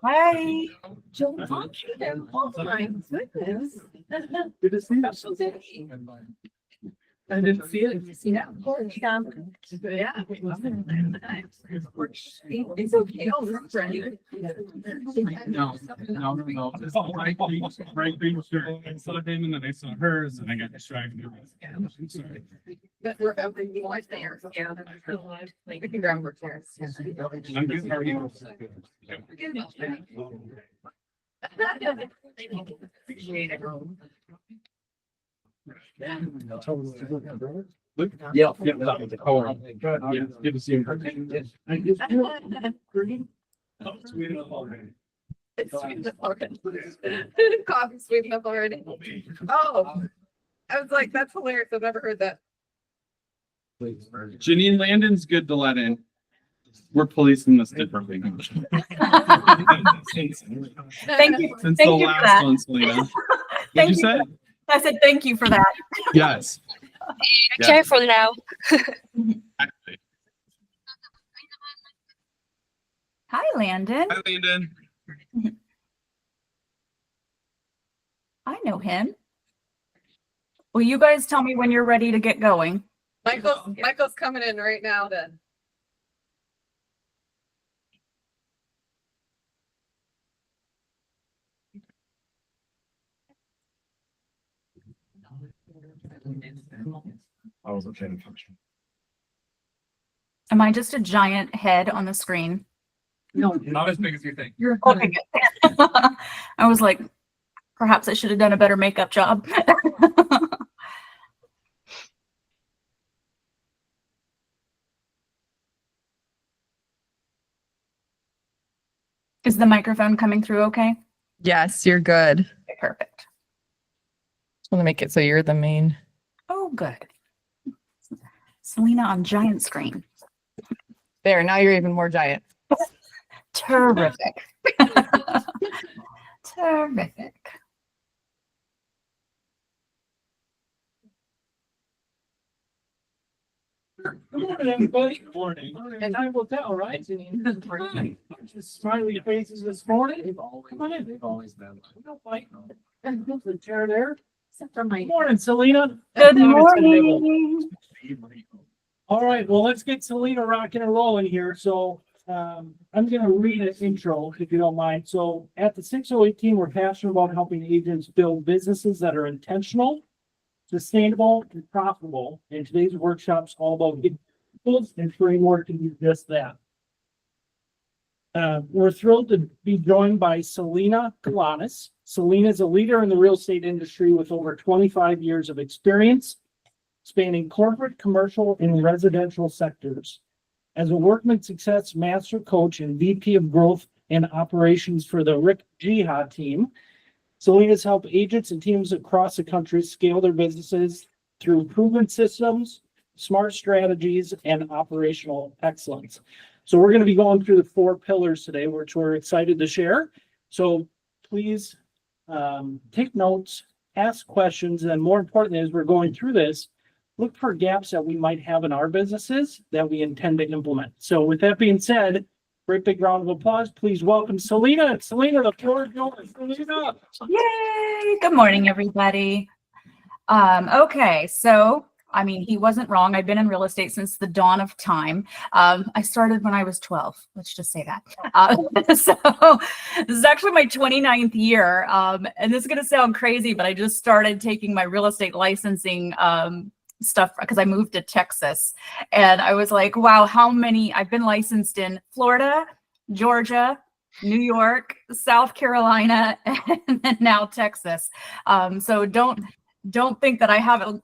Hi. Joe, oh my goodness. Good to see you. I didn't see it. Yeah, of course. Yeah. It's okay. Oh, that's right. No. It's all right. Right thing was there. I saw him and then I saw hers and I got distracted. I'm sorry. But we're open, you want there. Yeah. We can grab more chairs. I'm good. How are you? Appreciate it. Yeah. Yeah. Oh, yeah. Good to see you. Oh, sweet enough already. It's sweet enough already. Coffee sweet enough already. Oh, I was like, that's hilarious. I've never heard that. Janine Landon's good to let in. We're policing this differently. Thank you. Since Thank the you for last that. one, Selena. What'd Thank you you. say? I said thank you for that. Yes. Be careful now. Exactly. Hi, Landon. Hi, Landon. I know him. Will you guys tell me when you're ready to get going? Michael's coming in right now to. I wasn't paying attention. Am I just a giant head on the screen? No, not as big as you think. You're okay. Good. I was like, perhaps I should have done a better makeup job. Is the microphone coming through okay? Yes, you're good. Okay, perfect. Just want to make it so you're the main. Oh, good. Selena on giant screen. There, now you're even more giant. Terrific. Terrific. Good morning, everybody. Good morning. And I will tell, right? Janine? Just smiley faces this morning. Come on in. They've always been. We don't fight. The chair there. Except for my. Good morning, Selena. Good morning. All right, well, let's get Selena rocking and rolling here. So I'm going to read an intro, if you don't mind. So at the 608 team, we're passionate about helping agents build businesses that are intentional, sustainable, and profitable. And today's workshop's all about getting tools and framework to do just that. We're thrilled to be joined by Selina Galanis. Selina is a leader in the real estate industry with over 25 years of experience, spanning corporate, commercial, and residential sectors. As a workman success master coach and VP of growth and operations for the Rick Jihad team, Selina's helped agents and teams across the country scale their businesses through proven systems, smart strategies, and operational excellence. So we're going to be going through the 4 pillars today, which we're excited to share. So please take notes, ask questions, and more importantly, as we're going through this, look for gaps that we might have in our businesses that we intend to implement. So with that being said, great big round of applause. Please welcome Selina. Selina, the floor is yours. Selina. Yay! Good morning, everybody. Okay, so I mean, he wasn't wrong. I've been in real estate since the dawn of time. I started when I was 12. Let's just say that. So this is actually my 29th year. And this is going to sound crazy, but I just started taking my real estate licensing stuff because I moved to Texas. And I was like, wow, how many? I've been licensed in Florida, Georgia, New York, South Carolina, and then now Texas. So don't think that I haven't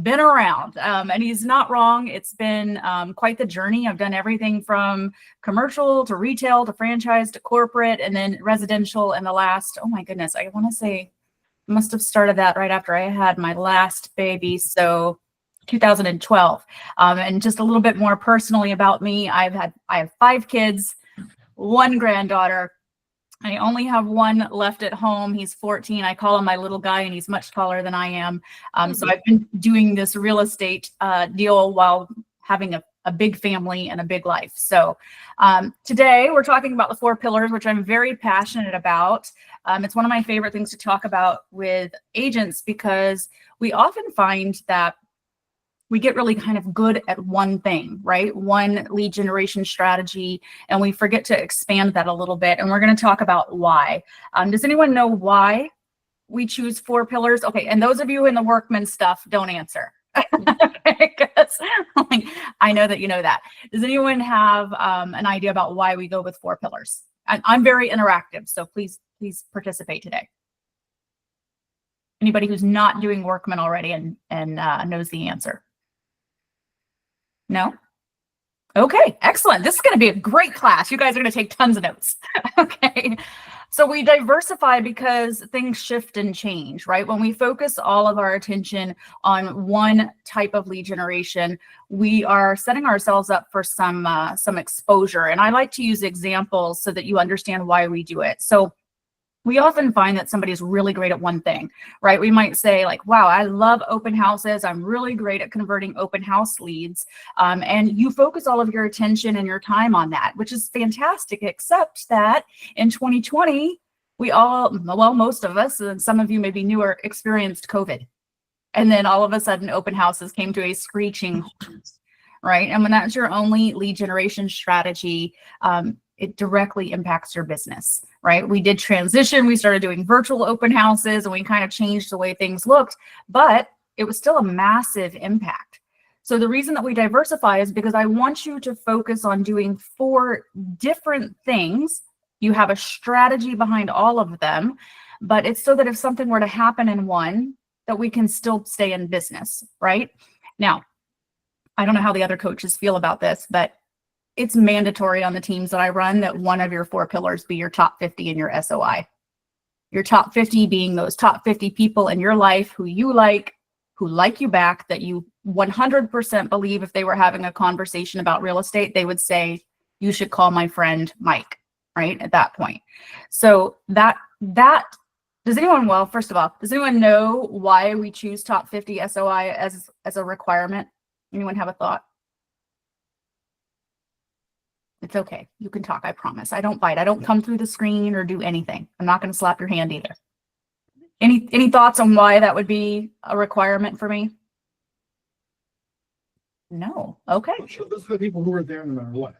been around, and he's not wrong. It's been quite the journey. I've done everything from commercial to retail to franchise to corporate and then residential. And the last, oh my goodness, I want to say must have started that right after I had my last baby. So 2012. And just a little bit more personally about me. I have 5 kids, 1 granddaughter. I only have 1 left at home. He's 14. I call him my little guy, and he's much taller than I am. So I've been doing this real estate deal while having a a big family and a big life. So today we're talking about the 4 pillars, which I'm very passionate about. It's one of my favorite things to talk about with agents because we often find that we get really kind of good at one thing, right? One lead generation strategy, and we forget to expand that a little bit. And we're going to talk about why. Does anyone know why we choose 4 pillars? Okay, and those of you in the workman stuff, don't answer. Because I know that you know that. Does anyone have an idea about why we go with 4 pillars? I'm very interactive, so please participate today. Anybody who's not doing workman already and knows the answer? No? Okay, excellent. This is going to be a great class. You guys are going to take tons of notes. Okay. So we diversify because things shift and change, right? When we focus all of our attention on one type of lead generation, we are setting ourselves up for some exposure. And I like to use examples so that you understand why we do it. So we often find that somebody is really great at one thing, right? We might say like, wow, I love open houses. I'm really great at converting open house leads. And you focus all of your attention and your time on that, which is fantastic, except that in 2020, we all, well, most of us, and some of you maybe newer, experienced COVID. And then all of a sudden open houses came to a screeching halt, right? And when that's your only lead generation strategy, it directly impacts your business, right? We did transition. We started doing virtual open houses and we kind of changed the way things looked, but it was still a massive impact. So the reason that we diversify is because I want you to focus on doing 4 different things. You have a strategy behind all of them, but it's so that if something were to happen in one, that we can still stay in business, right? Now, I don't know how the other coaches feel about this, but it's mandatory on the teams that I run that one of your 4 pillars be your top 50 in your SOI. Your top 50 being those top 50 people in your life who like you back, that you 100% believe if they were having a conversation about real estate, they would say, you should call my friend Mike, right? At that point. So that does anyone, well, first of all, does anyone know why we choose top 50 SOI as a requirement? Anyone have a thought? It's okay. You can talk. I promise. I don't bite. I don't come through the screen or do anything. I'm not going to slap your hand either. Any thoughts on why that would be a requirement for me? No. Okay. So those are the people who are there no matter what.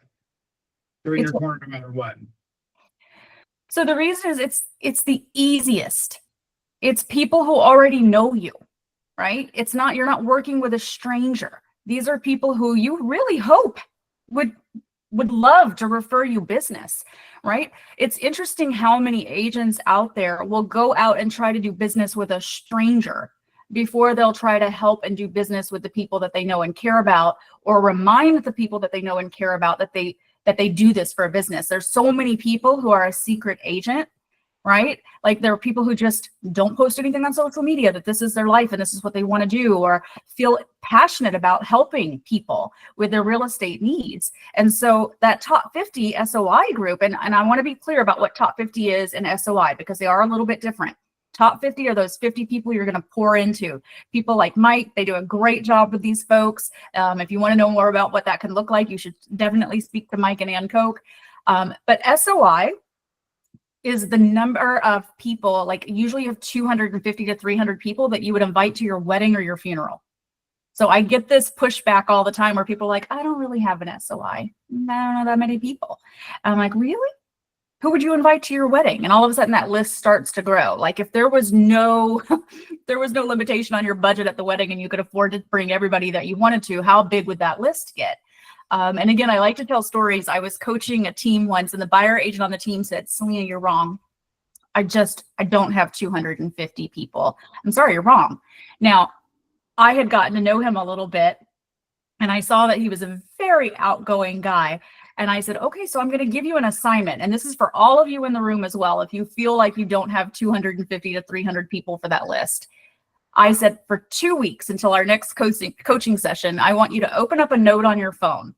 They're in your corner no matter what. So the reason is it's the easiest. It's people who already know you, right? It's not, you're not working with a stranger. These are people who you really hope would love to refer you business, right? It's interesting how many agents out there will go out and try to do business with a stranger before they'll try to help and do business with the people that they know and care about, or remind the people that they know and care about that they do this for a business. There's so many people who are a secret agent, right? Like there are people who just don't post anything on social media, that this is their life and this is what they want to do, or feel passionate about helping people with their real estate needs. And so that top 50 SOI group, and I want to be clear about what top 50 is in SOI because they are a little bit different. Top 50 are those 50 people you're going to pour into. People like Mike, they do a great job with these folks. If you want to know more about what that can look like, you should definitely speak to Mike and Ann Koch. But SOI is the number of people, like usually you have 250 to 300 people that you would invite to your wedding or your funeral. So I get this pushback all the time where people are like, I don't really have an SOI. I don't know that many people. I'm like, really? Who would you invite to your wedding? And all of a sudden that list starts to grow. Like if there was no limitation on your budget at the wedding and you could afford to bring everybody that you wanted to, how big would that list get? And again, I like to tell stories. I was coaching a team once and the buyer agent on the team said, Selina, you're wrong. I don't have 250 people. I'm sorry, you're wrong. Now, I had gotten to know him a little bit and I saw that he was a very outgoing guy. And I said, okay, so I'm going to give you an assignment. And this is for all of you in the room as well. If you feel like you don't have 250 to 300 people for that list, I said for 2 weeks until our next coaching session, I want you to open up a note on your phone.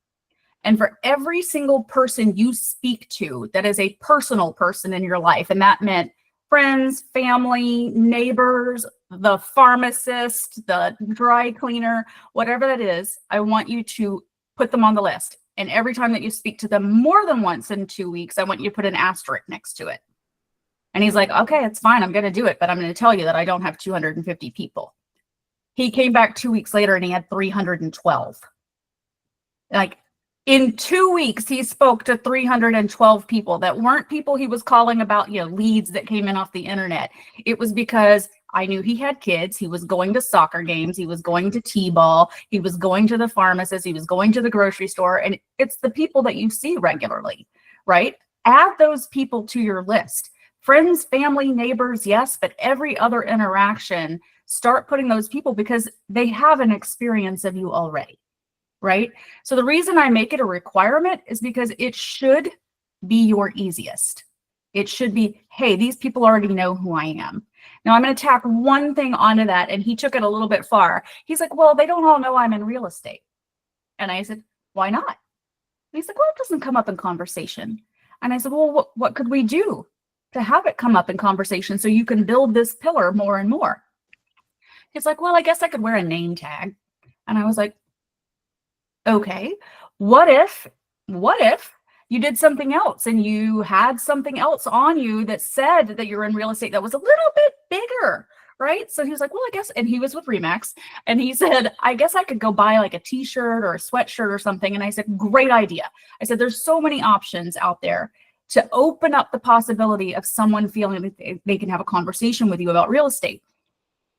And for every single person you speak to that is a personal person in your life, and that meant friends, family, neighbors, the pharmacist, the dry cleaner, whatever that is, I want you to put them on the list. And every time that you speak to them more than once in 2 weeks, I want you to put an asterisk next to it. And he's like, okay, it's fine. I'm going to do it. But I'm going to tell you that I don't have 250 people. He came back 2 weeks later and he had 312. Like in 2 weeks, he spoke to 312 people that weren't people he was calling about, leads that came in off the internet. It was because I knew he had kids. He was going to soccer games. He was going to T-ball. He was going to the pharmacist. He was going to the grocery store. And it's the people that you see regularly, right? Add those people to your list. Friends, family, neighbors, yes, but every other interaction, start putting those people because they have an experience of you already, right? So the reason I make it a requirement is because it should be your easiest. It should be, hey, these people already know who I am. Now I'm going to tack one thing onto that, and he took it a little bit far. He's like, well, they don't all know I'm in real estate. And I said, why not? And he's like, well, it doesn't come up in conversation. And I said, well, what could we do to have it come up in conversation so you can build this pillar more and more? He's like, well, I guess I could wear a name tag. And I was like, okay, what if you did something else and you had something else on you that said that you're in real estate that was a little bit bigger, right? So he was like, well, I guess, and he was with Remax, and he said, I guess I could go buy like a t-shirt or a sweatshirt or something. And I said, great idea. I said, there's so many options out there to open up the possibility of someone feeling that they can have a conversation with you about real estate.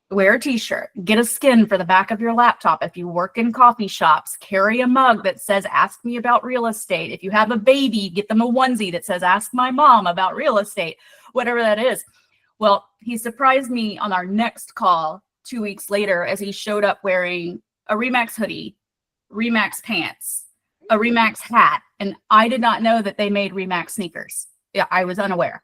Wear a t-shirt, get a skin for the back of your laptop. If you work in coffee shops, carry a mug that says, ask me about real estate. If you have a baby, get them a onesie that says, ask my mom about real estate, whatever that is. Well, he surprised me on our next call 2 weeks later as he showed up wearing a Remax hoodie, Remax pants, a Remax hat. And I did not know that they made Remax sneakers. Yeah, I was unaware.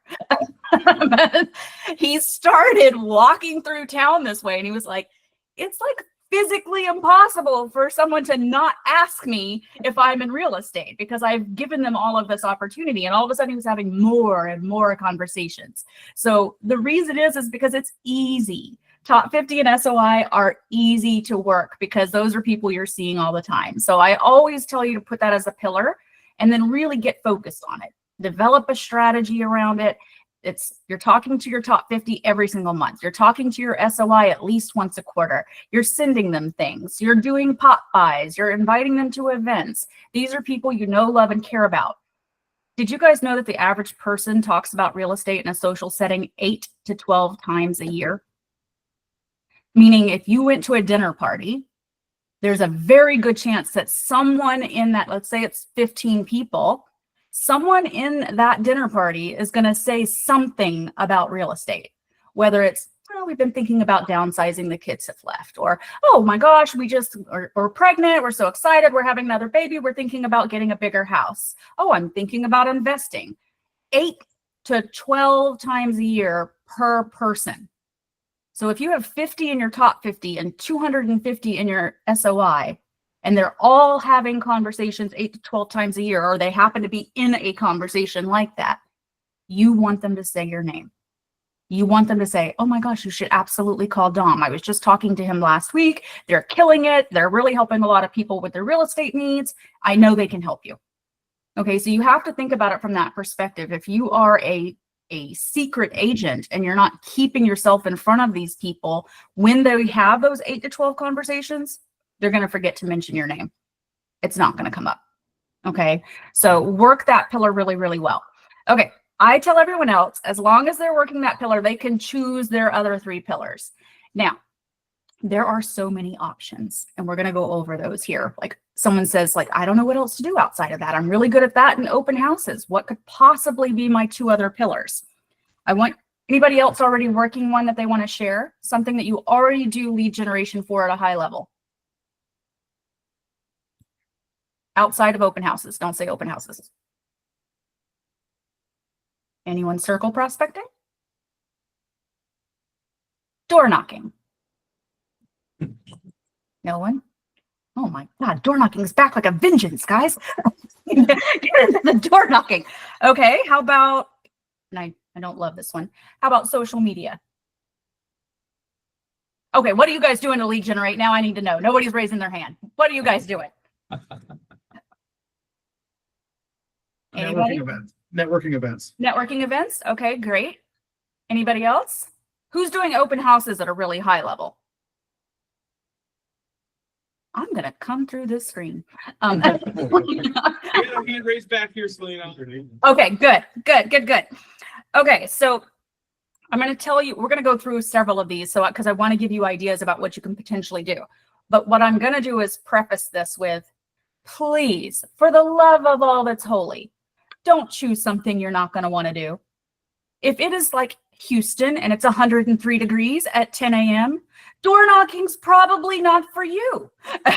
But he started walking through town this way, and he was like, it's like physically impossible for someone to not ask me if I'm in real estate because I've given them all of this opportunity. And all of a sudden he was having more and more conversations. So the reason is because it's easy. Top 50 and SOI are easy to work because those are people you're seeing all the time. So I always tell you to put that as a pillar and then really get focused on it. Develop a strategy around it. You're talking to your top 50 every single month. You're talking to your SOI at least once a quarter. You're sending them things. You're doing pop buys. You're inviting them to events. These are people you know, love, and care about. Did you guys know that the average person talks about real estate in a social setting 8 to 12 times a year? Meaning if you went to a dinner party, there's a very good chance that someone in that, let's say it's 15 people, someone in that dinner party is going to say something about real estate, whether it's, well, we've been thinking about downsizing, the kids have left, or, oh my gosh, we're pregnant, we're so excited, we're having another baby, we're thinking about getting a bigger house. Oh, I'm thinking about investing. 8 to 12 times a year per person. So if you have 50 in your top 50 and 250 in your SOI, and they're all having conversations 8 to 12 times a year, or they happen to be in a conversation like that, you want them to say your name. You want them to say, oh my gosh, you should absolutely call Dom. I was just talking to him last week. They're killing it. They're really helping a lot of people with their real estate needs. I know they can help you. Okay, so you have to think about it from that perspective. If you are a secret agent and you're not keeping yourself in front of these people, when they have those 8 to 12 conversations, they're going to forget to mention your name. It's not going to come up. Okay. So work that pillar really, really well. Okay. I tell everyone else, as long as they're working that pillar, they can choose their other 3 pillars. Now, there are so many options, and we're going to go over those here. Like someone says, like, I don't know what else to do outside of that. I'm really good at that and open houses. What could possibly be my 2 other pillars? I want anybody else already working one that they want to share, something that you already do lead generation for at a high level. Outside of open houses. Don't say open houses. Anyone circle prospecting? Door knocking. No one? Oh my God, door knocking is back like a vengeance, guys. Get into the door knocking. Okay, how about, and I don't love this one. How about social media? Okay, what are you guys doing to lead generate? Now I need to know. Nobody's raising their hand. What are you guys doing? Anybody? Networking events. Networking events? Okay, great. Anybody else? Who's doing open houses at a really high level? I'm gonna come through this screen. Hand raised back here, Selena. Okay, good. Okay, so I'm going to tell you, we're going to go through several of these, so because I want to give you ideas about what you can potentially do. But what I'm going to do is preface this with, please, for the love of all that's holy, don't choose something you're not going to want to do. If it is like Houston and it's 103 degrees at 10 a.m., door knocking's probably not for you.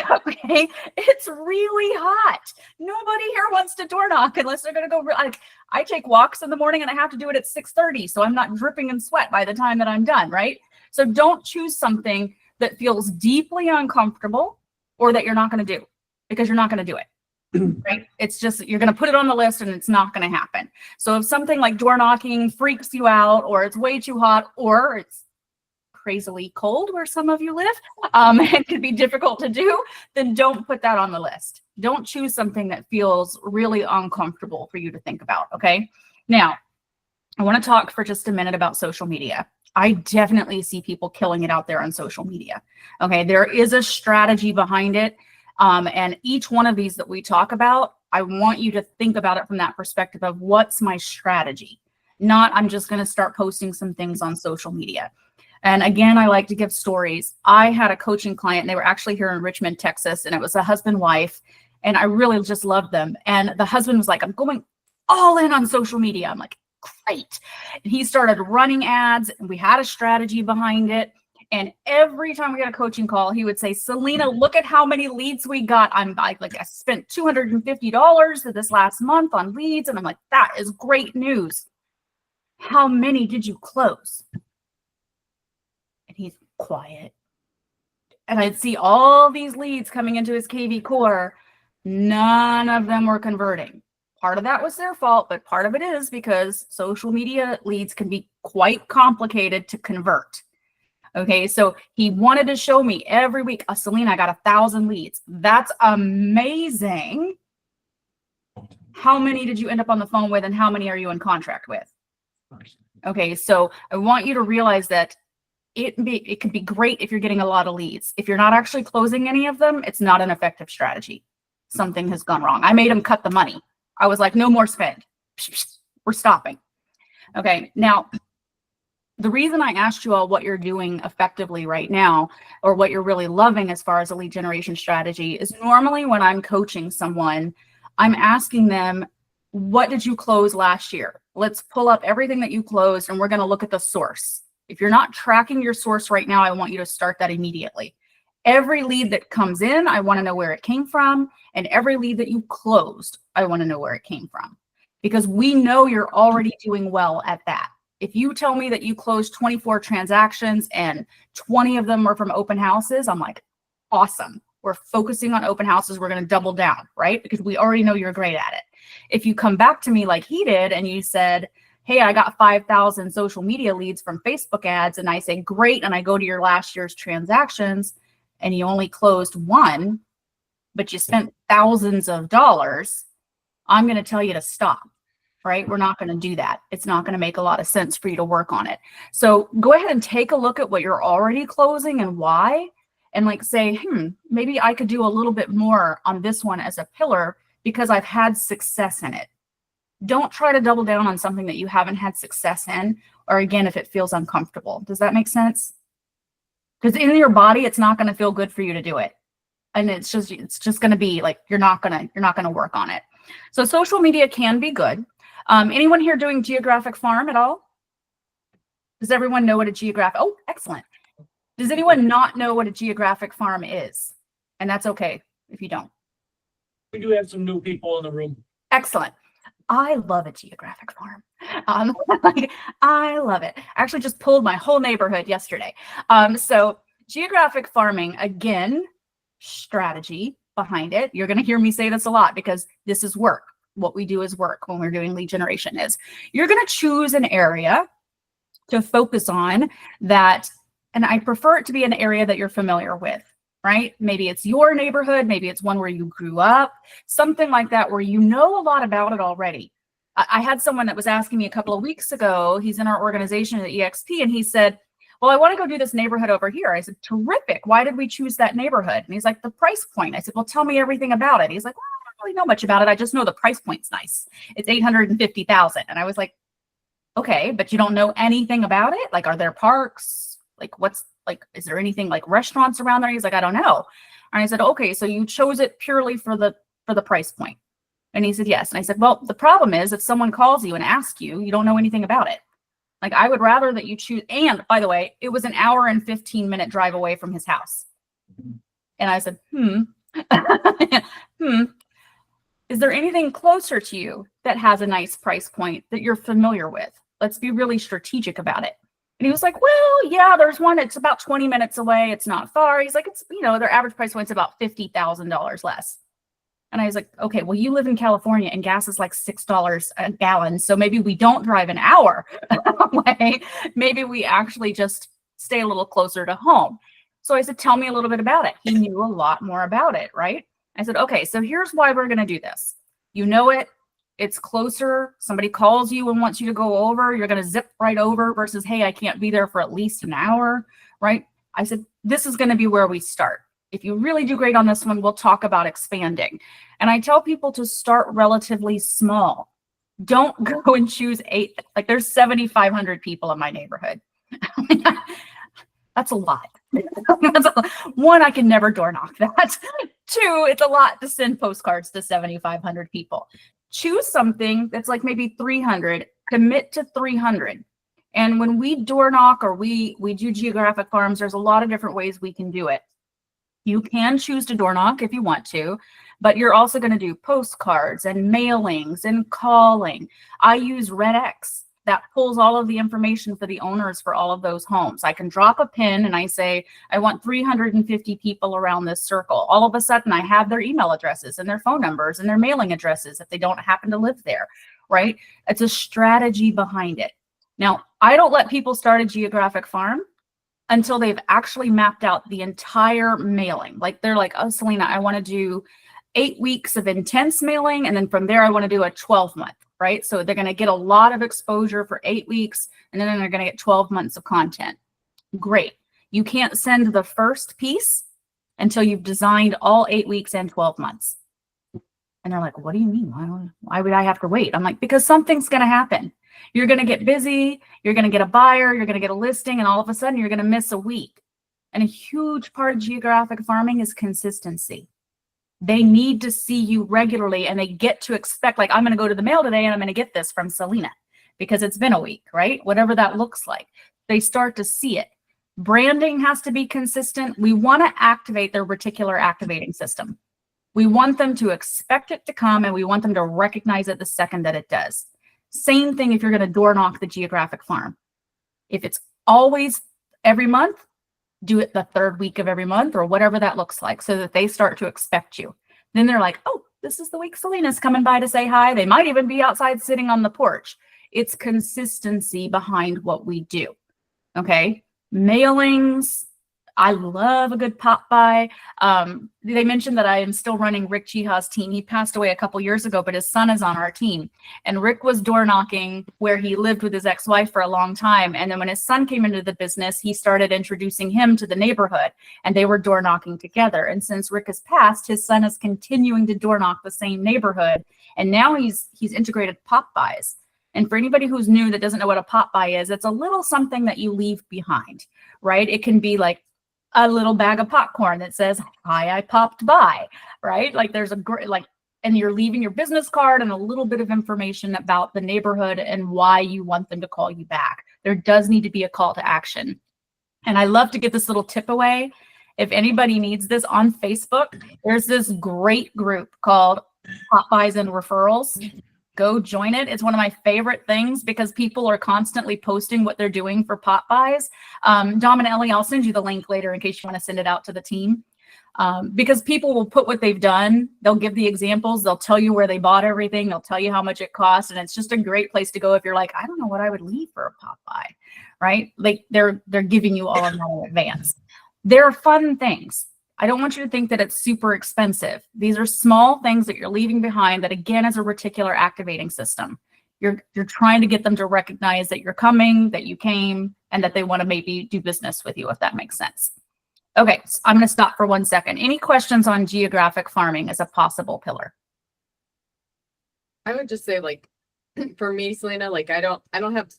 Okay, it's really hot. Nobody here wants to door knock unless they're going to go. Like, I take walks in the morning and I have to do it at 6:30, so I'm not dripping in sweat by the time that I'm done, right? So don't choose something that feels deeply uncomfortable or that you're not going to do, because you're not going to do it. Right? It's just, you're going to put it on the list and it's not going to happen. So if something like door knocking freaks you out, or it's way too hot, or it's crazily cold where some of you live, it could be difficult to do, then don't put that on the list. Don't choose something that feels really uncomfortable for you to think about. Okay. Now, I want to talk for just a minute about social media. I definitely see people killing it out there on social media. Okay. There is a strategy behind it. And each one of these that we talk about, I want you to think about it from that perspective of, what's my strategy? Not, I'm just going to start posting some things on social media. And again, I like to give stories. I had a coaching client, and they were actually here in Richmond, Texas, and it was a husband-wife, and I really just loved them. And the husband was like, I'm going all in on social media. I'm like, great. And he started running ads, and we had a strategy behind it. And every time we got a coaching call, he would say, Selena, look at how many leads we got. I'm like I spent $250 this last month on leads. And I'm like, that is great news. How many did you close? And he's quiet. And I'd see all these leads coming into his KV core. None of them were converting. Part of that was their fault, but part of it is because social media leads can be quite complicated to convert. Okay, so he wanted to show me every week, Selena, I got 1,000 leads. That's amazing. How many did you end up on the phone with, and how many are you in contract with? Okay, so I want you to realize that it could be great if you're getting a lot of leads. If you're not actually closing any of them, it's not an effective strategy. Something has gone wrong. I made him cut the money. I was like, no more spend. We're stopping. Okay, now, the reason I asked you all what you're doing effectively right now, or what you're really loving as far as a lead generation strategy, is normally when I'm coaching someone, I'm asking them, what did you close last year? Let's pull up everything that you closed, and we're going to look at the source. If you're not tracking your source right now, I want you to start that immediately. Every lead that comes in, I want to know where it came from. And every lead that you closed, I want to know where it came from. Because we know you're already doing well at that. If you tell me that you closed 24 transactions and 20 of them were from open houses, I'm like, awesome. We're focusing on open houses. We're going to double down, right? Because we already know you're great at it. If you come back to me like he did and you said, hey, I got 5,000 social media leads from Facebook ads, and I say, great, and I go to your last year's transactions and you only closed one, but you spent thousands of dollars, I'm going to tell you to stop. Right? We're not going to do that. It's not going to make a lot of sense for you to work on it. So go ahead and take a look at what you're already closing and why, and like say, maybe I could do a little bit more on this one as a pillar because I've had success in it. Don't try to double down on something that you haven't had success in, or again, if it feels uncomfortable. Does that make sense? Because in your body, it's not going to feel good for you to do it. And it's just going to be like, you're not going to work on it. So social media can be good. Anyone here doing geographic farm at all? Does everyone know what a geographic? Oh, excellent. Does anyone not know what a geographic farm is? And that's okay if you don't. We do have some new people in the room. Excellent. I love a geographic farm. I love it. I actually just pulled my whole neighborhood yesterday. So geographic farming, again, strategy behind it. You're going to hear me say this a lot because this is work. What we do is work when we're doing lead generation is you're going to choose an area to focus on that. And I prefer it to be an area that you're familiar with. right? Maybe it's your neighborhood, maybe it's one where you grew up, something like that, where you know a lot about it already. I had someone that was asking me a couple of weeks ago, he's in our organization at EXP, and he said, well, I want to go do this neighborhood over here. I said, terrific. Why did we choose that neighborhood? And he's like, the price point. I said, well, tell me everything about it. He's like, well, I don't really know much about it. I just know the price point's nice. It's $850,000. And I was like, okay, but you don't know anything about it? Like, are there parks? Like, is there anything like restaurants around there? He's like, I don't know. And I said, okay, so you chose it purely for the price point. And he said, yes. And I said, well, the problem is if someone calls you and asks you, you don't know anything about it. Like, I would rather that you choose. And by the way, it was an hour and 15-minute drive away from his house. And I said, is there anything closer to you that has a nice price point that you're familiar with? Let's be really strategic about it. And he was like, well, yeah, there's one. It's about 20 minutes away. It's not far. He's like, it's, their average price point's about $50,000 less. And I was like, okay, well, you live in California and gas is like $6 a gallon. So maybe we don't drive an hour away. Maybe we actually just stay a little closer to home. So I said, tell me a little bit about it. He knew a lot more about it, right? I said, okay, so here's why we're going to do this. You know it. It's closer. Somebody calls you and wants you to go over. You're going to zip right over versus, hey, I can't be there for at least an hour, right? I said, this is going to be where we start. If you really do great on this one, we'll talk about expanding. And I tell people to start relatively small. Don't go and choose 8. Like, there's 7,500 people in my neighborhood. That's a lot. One, I can never door knock that. 2, it's a lot to send postcards to 7,500 people. Choose something that's like maybe 300, commit to 300. And when we door knock or we do geographic farms, there's a lot of different ways we can do it. You can choose to door knock if you want to, but you're also going to do postcards and mailings and calling. I use RedX. That pulls all of the information for the owners for all of those homes. I can drop a pin and I say, I want 350 people around this circle. All of a sudden, I have their email addresses and their phone numbers and their mailing addresses if they don't happen to live there, right? It's a strategy behind it. Now, I don't let people start a geographic farm until they've actually mapped out the entire mailing. Like, they're like, oh, Selina, I want to do 8 weeks of intense mailing. And then from there, I want to do a 12-month, right? So they're going to get a lot of exposure for 8 weeks, and then they're going to get 12 months of content. Great. You can't send the first piece until you've designed all 8 weeks and 12 months. And they're like, what do you mean? Why would I have to wait? I'm like, because something's going to happen. You're going to get busy, you're going to get a buyer, you're going to get a listing, and all of a sudden you're going to miss a week. And a huge part of geographic farming is consistency. They need to see you regularly, and they get to expect, like, I'm going to go to the mail today and I'm going to get this from Selina because it's been a week, right? Whatever that looks like. They start to see it. Branding has to be consistent. We want to activate their reticular activating system. We want them to expect it to come, and we want them to recognize it the second that it does. Same thing if you're going to door knock the geographic farm. If it's always every month, do it the 3rd week of every month or whatever that looks like, so that they start to expect you. Then they're like, oh, this is the week Selina's coming by to say hi. They might even be outside sitting on the porch. It's consistency behind what we do. Okay. Mailings. I love a good pop by. They mentioned that I am still running Rick Jiha's team. He passed away a couple years ago, but his son is on our team. And Rick was door knocking where he lived with his ex-wife for a long time. And then when his son came into the business, he started introducing him to the neighborhood, and they were door knocking together. And since Rick has passed, his son is continuing to door knock the same neighborhood. And now he's integrated pop buys. And for anybody who's new that doesn't know what a pop by is, it's a little something that you leave behind, right? It can be like a little bag of popcorn that says, hi, I popped by, right? Like, there's a great, like, and you're leaving your business card and a little bit of information about the neighborhood and why you want them to call you back. There does need to be a call to action. And I love to give this little tip away. If anybody needs this, on Facebook, there's this great group called Pop Buys and Referrals. Go join it. It's one of my favorite things because people are constantly posting what they're doing for pop buys. Dom and Ellie, I'll send you the link later in case you want to send it out to the team. Because people will put what they've done. They'll give the examples. They'll tell you where they bought everything. They'll tell you how much it cost. And it's just a great place to go if you're like, I don't know what I would leave for a pop buy, right? Like, they're giving you all of that in advance. They're fun things. I don't want you to think that it's super expensive. These are small things that you're leaving behind that, again, is a reticular activating system. You're trying to get them to recognize that you're coming, that you came, and that they want to maybe do business with you, if that makes sense. Okay, so I'm going to stop for 1 second. Any questions on geographic farming as a possible pillar? I would just say, like, for me, Selena, like, I don't have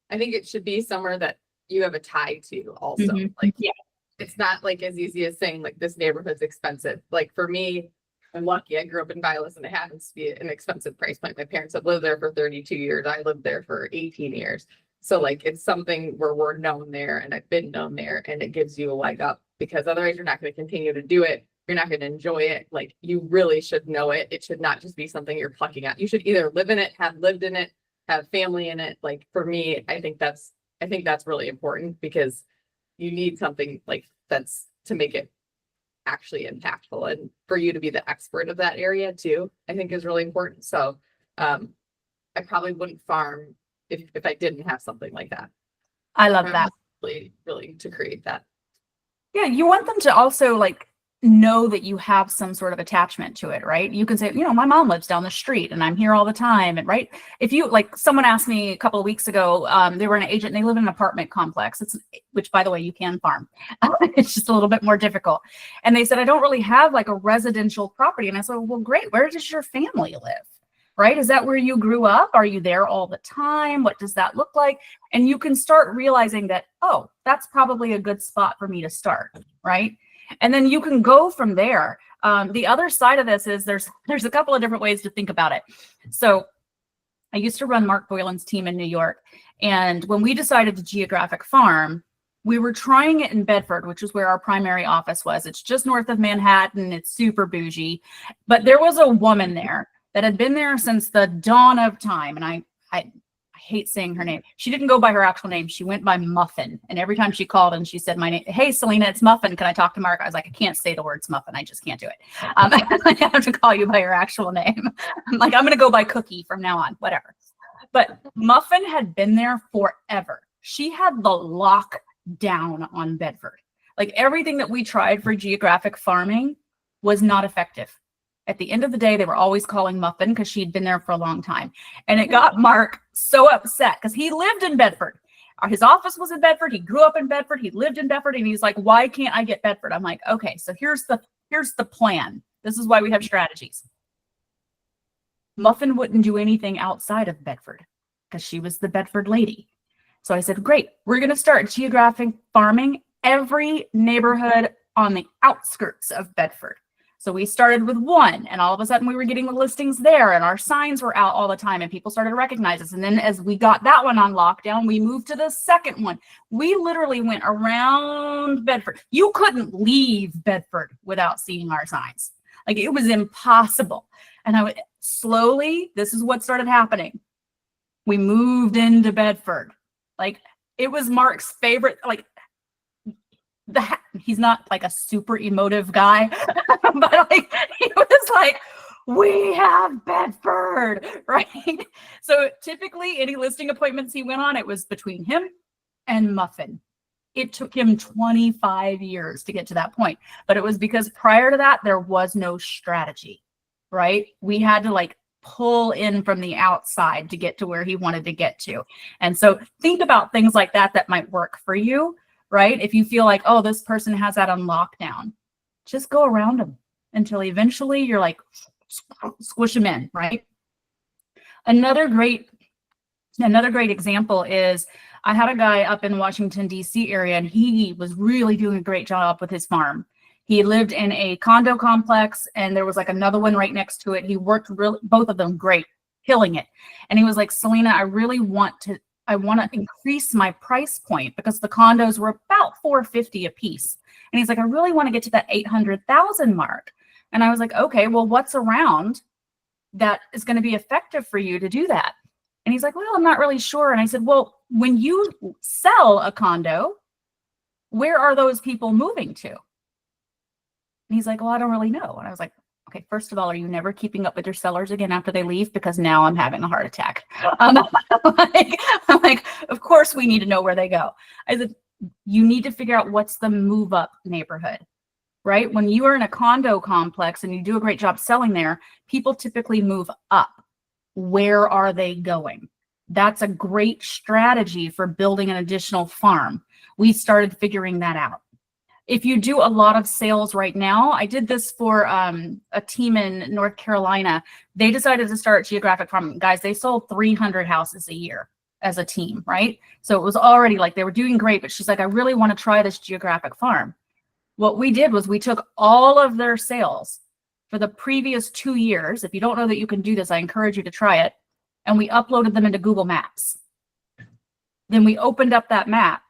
I think it should be somewhere that you have a tie to also. Mhm. Like, Yeah. it's not like as easy as saying like this neighborhood's expensive. Like for me, I'm lucky. I grew up in Vilas and it happens to be an expensive price point. My parents have lived there for 32 years. I lived there for 18 years. So like it's something where we're known there and I've been known there, and it gives you a leg up, because otherwise you're not going to continue to do it. You're not going to enjoy it. Like you really should know it. It should not just be something you're plucking at. You should either live in it, have lived in it, have family in it. Like for me, I think that's really important, because you need something like that's to make it actually impactful, and for you to be the expert of that area too, I think is really important. So I probably wouldn't farm if I didn't have something like that. I love that. Really to create that. Yeah, you want them to also like know that you have some sort of attachment to it, right? You can say, you know, my mom lives down the street and I'm here all the time. And right. If you like, someone asked me a couple of weeks ago, they were an agent and they live in an apartment complex. Which by the way, you can farm. It's just a little bit more difficult. And they said, I don't really have like a residential property. And I said, well, great. Where does your family live? Right? Is that where you grew up? Are you there all the time? What does that look like? And you can start realizing that, oh, that's probably a good spot for me to start. Right? And then you can go from there. The other side of this is there's a couple of different ways to think about it. So I used to run Mark Boylan's team in New York. And when we decided to geographic farm, we were trying it in Bedford, which is where our primary office was. It's just north of Manhattan. It's super bougie. But there was a woman there that had been there since the dawn of time. And I hate saying her name. She didn't go by her actual name. She went by Muffin. And every time she called and she said my name, hey, Selena, it's Muffin. Can I talk to Mark? I was like, I can't say the words Muffin. I just can't do it. I have to call you by your actual name. I'm like, I'm going to go by Cookie from now on, whatever. But Muffin had been there forever. She had the lockdown on Bedford. Like everything that we tried for geographic farming was not effective. At the end of the day, they were always calling Muffin because she'd been there for a long time. And it got Mark so upset because he lived in Bedford. His office was in Bedford. He grew up in Bedford. He lived in Bedford. And he's like, why can't I get Bedford? I'm like, okay, so here's the plan. This is why we have strategies. Muffin wouldn't do anything outside of Bedford because she was the Bedford lady. So I said, great, we're going to start geographic farming every neighborhood on the outskirts of Bedford. So we started with one, and all of a sudden we were getting the listings there, and our signs were out all the time, and people started to recognize us. And then as we got that one on lockdown, we moved to the second one. We literally went around Bedford. You couldn't leave Bedford without seeing our signs. Like it was impossible. And I would slowly, this is what started happening. We moved into Bedford. Like it was Mark's favorite, like he's not like a super emotive guy, but like he was like, we have Bedford, right? So typically any listing appointments he went on, it was between him and Muffin. It took him 25 years to get to that point, but it was because prior to that, there was no strategy, right? We had to like pull in from the outside to get to where he wanted to get to. And so think about things like that might work for you. Right? If you feel like, oh, this person has that on lockdown, just go around them until eventually you're like, squish them in, right? Another great example is I had a guy up in Washington, D.C. area, and he was really doing a great job with his farm. He lived in a condo complex, and there was like another one right next to it. He worked really, both of them great, killing it. And he was like, Selena, I want to increase my price point because the condos were about $450 a piece. And he's like, I really want to get to that 800,000 mark. And I was like, okay, well, what's around that is going to be effective for you to do that? And he's like, well, I'm not really sure. And I said, well, when you sell a condo, where are those people moving to? And he's like, well, I don't really know. And I was like, okay, first of all, are you never keeping up with your sellers again after they leave? Because now I'm having a heart attack. I'm like, of course we need to know where they go. I said, You need to figure out what's the move up neighborhood, right? When you are in a condo complex and you do a great job selling there, people typically move up. Where are they going? That's a great strategy for building an additional farm. We started figuring that out. If you do a lot of sales right now, I did this for a team in North Carolina. They decided to start geographic farming. Guys, they sold 300 houses a year as a team, right? So it was already like they were doing great, but she's like, I really want to try this geographic farm. What we did was we took all of their sales for the previous 2 years. If you don't know that you can do this, I encourage you to try it. And we uploaded them into Google Maps. Then we opened up that map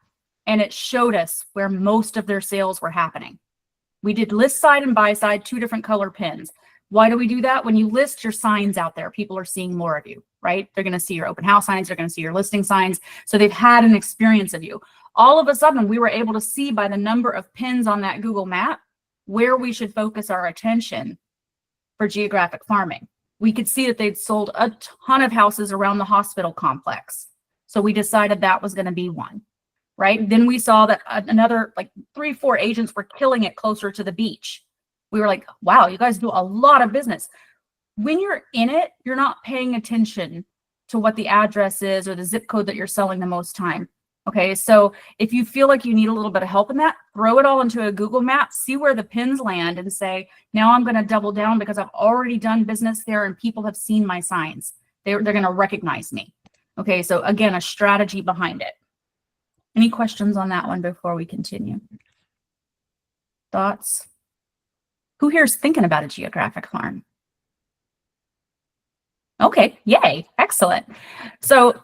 and it showed us where most of their sales were happening. We did list side and buy side, 2 different color pins. Why do we do that? When you list your signs out there, people are seeing more of you, right? They're going to see your open house signs. They're going to see your listing signs. So they've had an experience of you. All of a sudden, we were able to see by the number of pins on that Google map where we should focus our attention for geographic farming. We could see that they'd sold a ton of houses around the hospital complex. So we decided that was going to be one, right? Then we saw that another like 3-4 agents were killing it closer to the beach. We were like, wow, you guys do a lot of business. When you're in it, you're not paying attention to what the address is or the zip code that you're selling the most time. Okay, so if you feel like you need a little bit of help in that, throw it all into a Google map, see where the pins land and say, now I'm going to double down because I've already done business there and people have seen my signs. They're going to recognize me. Okay, so again, a strategy behind it. Any questions on that one before we continue? Thoughts? Who here is thinking about a geographic farm? Okay, yay, excellent. So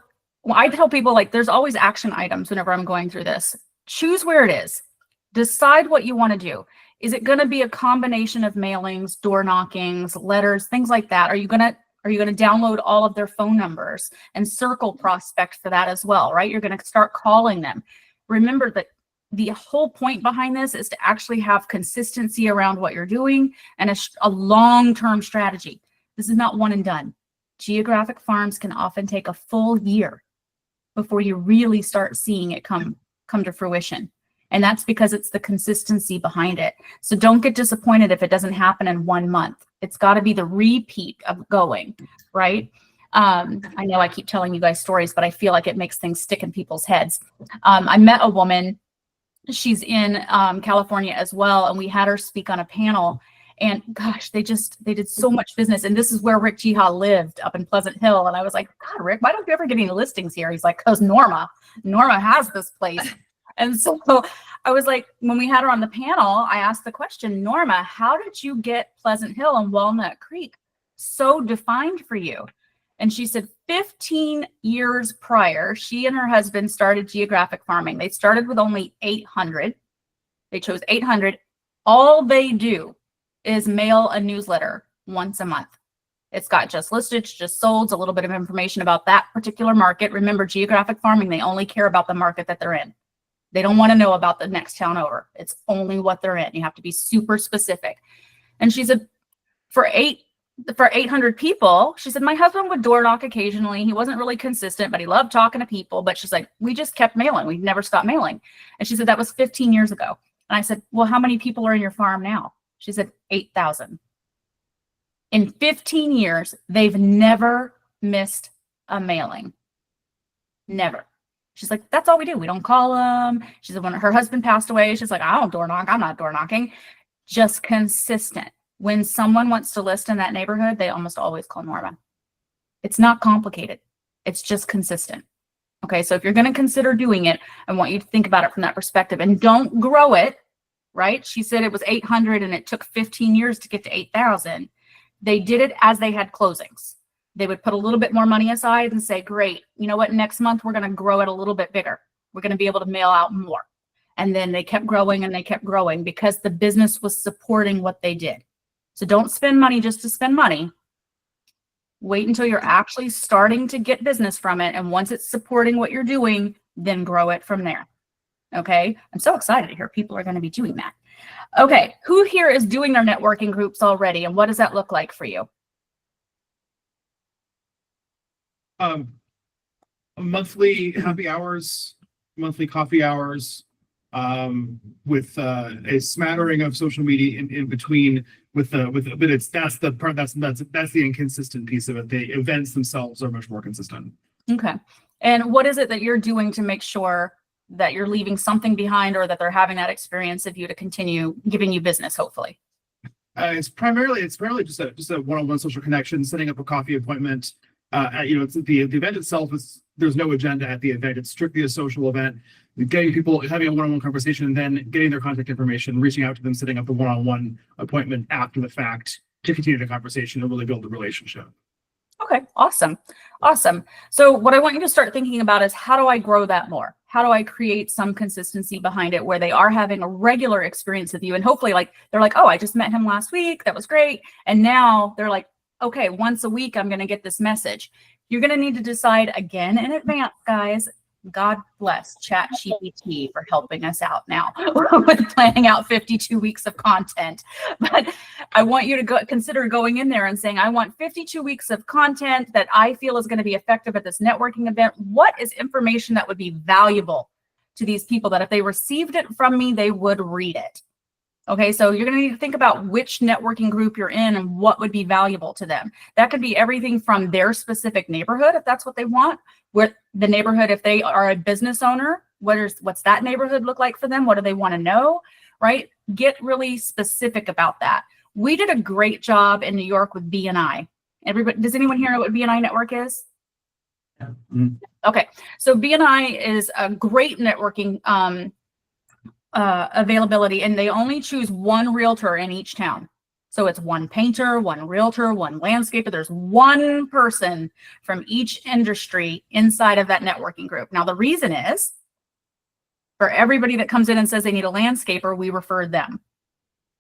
I tell people, like, there's always action items whenever I'm going through this. Choose where it is. Decide what you want to do. Is it going to be a combination of mailings, door knockings, letters, things like that? Are you going to download all of their phone numbers and circle prospect for that as well, right? You're going to start calling them. Remember that the whole point behind this is to actually have consistency around what you're doing and a long-term strategy. This is not one and done. Geographic farms can often take a full year before you really start seeing it come to fruition. And that's because it's the consistency behind it. So don't get disappointed if it doesn't happen in 1 month. It's got to be the repeat of going, right? I know I keep telling you guys stories, but I feel like it makes things stick in people's heads. I met a woman, she's in California as well, and we had her speak on a panel. And gosh, they did so much business. And this is where Rick Jiha lived, up in Pleasant Hill. And I was like, God, Rick, why don't you ever get any listings here? He's like, because Norma has this place. And so I was like, when we had her on the panel, I asked the question, Norma, how did you get Pleasant Hill and Walnut Creek so defined for you? And she said 15 years prior, she and her husband started geographic farming. They started with only 800. They chose 800. All they do is mail a newsletter once a month. It's got just listed, just sold, a little bit of information about that particular market. Remember, geographic farming, they only care about the market that they're in. They don't want to know about the next town over. It's only what they're in. You have to be super specific. And she said, for 800 people, she said, my husband would door knock occasionally. He wasn't really consistent, but he loved talking to people. But she's like, we just kept mailing. We never stopped mailing. And she said, that was 15 years ago. And I said, well, how many people are in your farm now? She said, 8,000. In 15 years, they've never missed a mailing. Never. She's like, that's all we do. We don't call them. She said, when her husband passed away, she's like, I don't door knock. I'm not door knocking. Just consistent. When someone wants to list in that neighborhood, they almost always call Norma. It's not complicated. It's just consistent. Okay, so if you're going to consider doing it, I want you to think about it from that perspective and don't grow it. Right? She said it was 800 and it took 15 years to get to 8,000. They did it as they had closings. They would put a little bit more money aside and say, great, you know what? Next month, we're going to grow it a little bit bigger. We're going to be able to mail out more. And then they kept growing and they kept growing because the business was supporting what they did. So don't spend money just to spend money. Wait until you're actually starting to get business from it. And once it's supporting what you're doing, then grow it from there. Okay, I'm so excited to hear people are going to be doing that. Okay, who here is doing their networking groups already, and what does that look like for you? Monthly happy hours, monthly coffee hours, with a smattering of social media in between but that's the part that's the inconsistent piece of it. The events themselves are much more consistent. Okay. And what is it that you're doing to make sure that you're leaving something behind or that they're having that experience of you to continue giving you business, hopefully? It's primarily just a one-on-one social connection, setting up a coffee appointment. It's the event itself there's no agenda at the event. It's strictly a social event. Getting people having a one-on-one conversation and then getting their contact information, reaching out to them, setting up the one-on-one appointment after the fact to continue the conversation and really build the relationship. Okay, awesome. Awesome. So what I want you to start thinking about is, how do I grow that more? How do I create some consistency behind it where they are having a regular experience with you? And hopefully they're like, oh, I just met him last week. That was great. And now they're like, okay, once a week, I'm going to get this message. You're going to need to decide again in advance, guys. God bless ChatGPT for helping us out now with planning out 52 weeks of content. But I want you to consider going in there and saying, I want 52 weeks of content that I feel is going to be effective at this networking event. What is information that would be valuable to these people that if they received it from me, they would read it? Okay, so you're going to need to think about which networking group you're in and what would be valuable to them. That could be everything from their specific neighborhood, if that's what they want, where the neighborhood, if they are a business owner, what's that neighborhood look like for them? What do they want to know, right? Get really specific about that. We did a great job in New York with BNI. Everybody, does anyone here know what BNI network is? Okay, so BNI is a great networking availability, and they only choose one realtor in each town. So it's one painter, one realtor, one landscaper. There's one person from each industry inside of that networking group. Now, the reason is for everybody that comes in and says they need a landscaper, we refer them.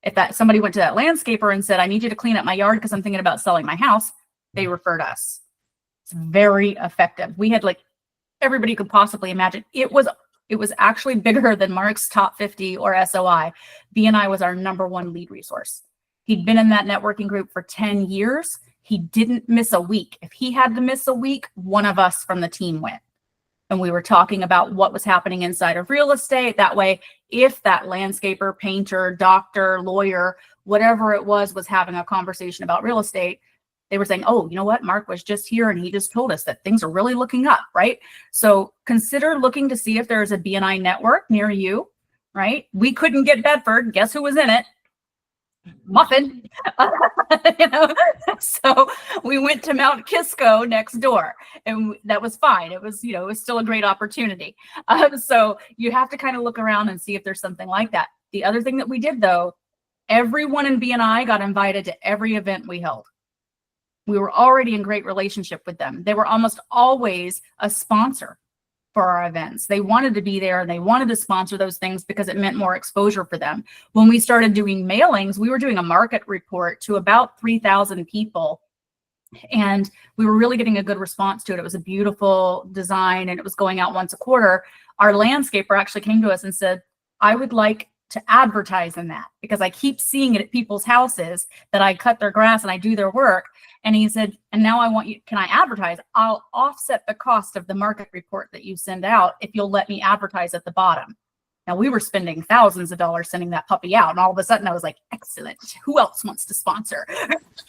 If somebody went to that landscaper and said, I need you to clean up my yard because I'm thinking about selling my house, they referred us. It's very effective. We had like everybody could possibly imagine. It was actually bigger than Mark's Top 50 or SOI. BNI was our #1 lead resource. He'd been in that networking group for 10 years. He didn't miss a week. If he had to miss a week, one of us from the team went. And we were talking about what was happening inside of real estate. That way, if that landscaper, painter, doctor, lawyer, whatever it was having a conversation about real estate, they were saying, oh, you know what? Mark was just here and he just told us that things are really looking up, right? So consider looking to see if there's a BNI network near you, right? We couldn't get Bedford. Guess who was in it? Muffin. So we went to Mount Kisco next door, and that was fine. It was still a great opportunity. So you have to kind of look around and see if there's something like that. The other thing that we did, though, everyone in BNI got invited to every event we held. We were already in great relationship with them. They were almost always a sponsor for our events. They wanted to be there and they wanted to sponsor those things because it meant more exposure for them. When we started doing mailings, we were doing a market report to about 3,000 people. And we were really getting a good response to it. It was a beautiful design and it was going out once a quarter. Our landscaper actually came to us and said, I would like to advertise in that because I keep seeing it at people's houses that I cut their grass and I do their work. And he said, and now I want you, can I advertise? I'll offset the cost of the market report that you send out if you'll let me advertise at the bottom. Now we were spending thousands of dollars sending that puppy out. And all of a sudden I was like, excellent. Who else wants to sponsor,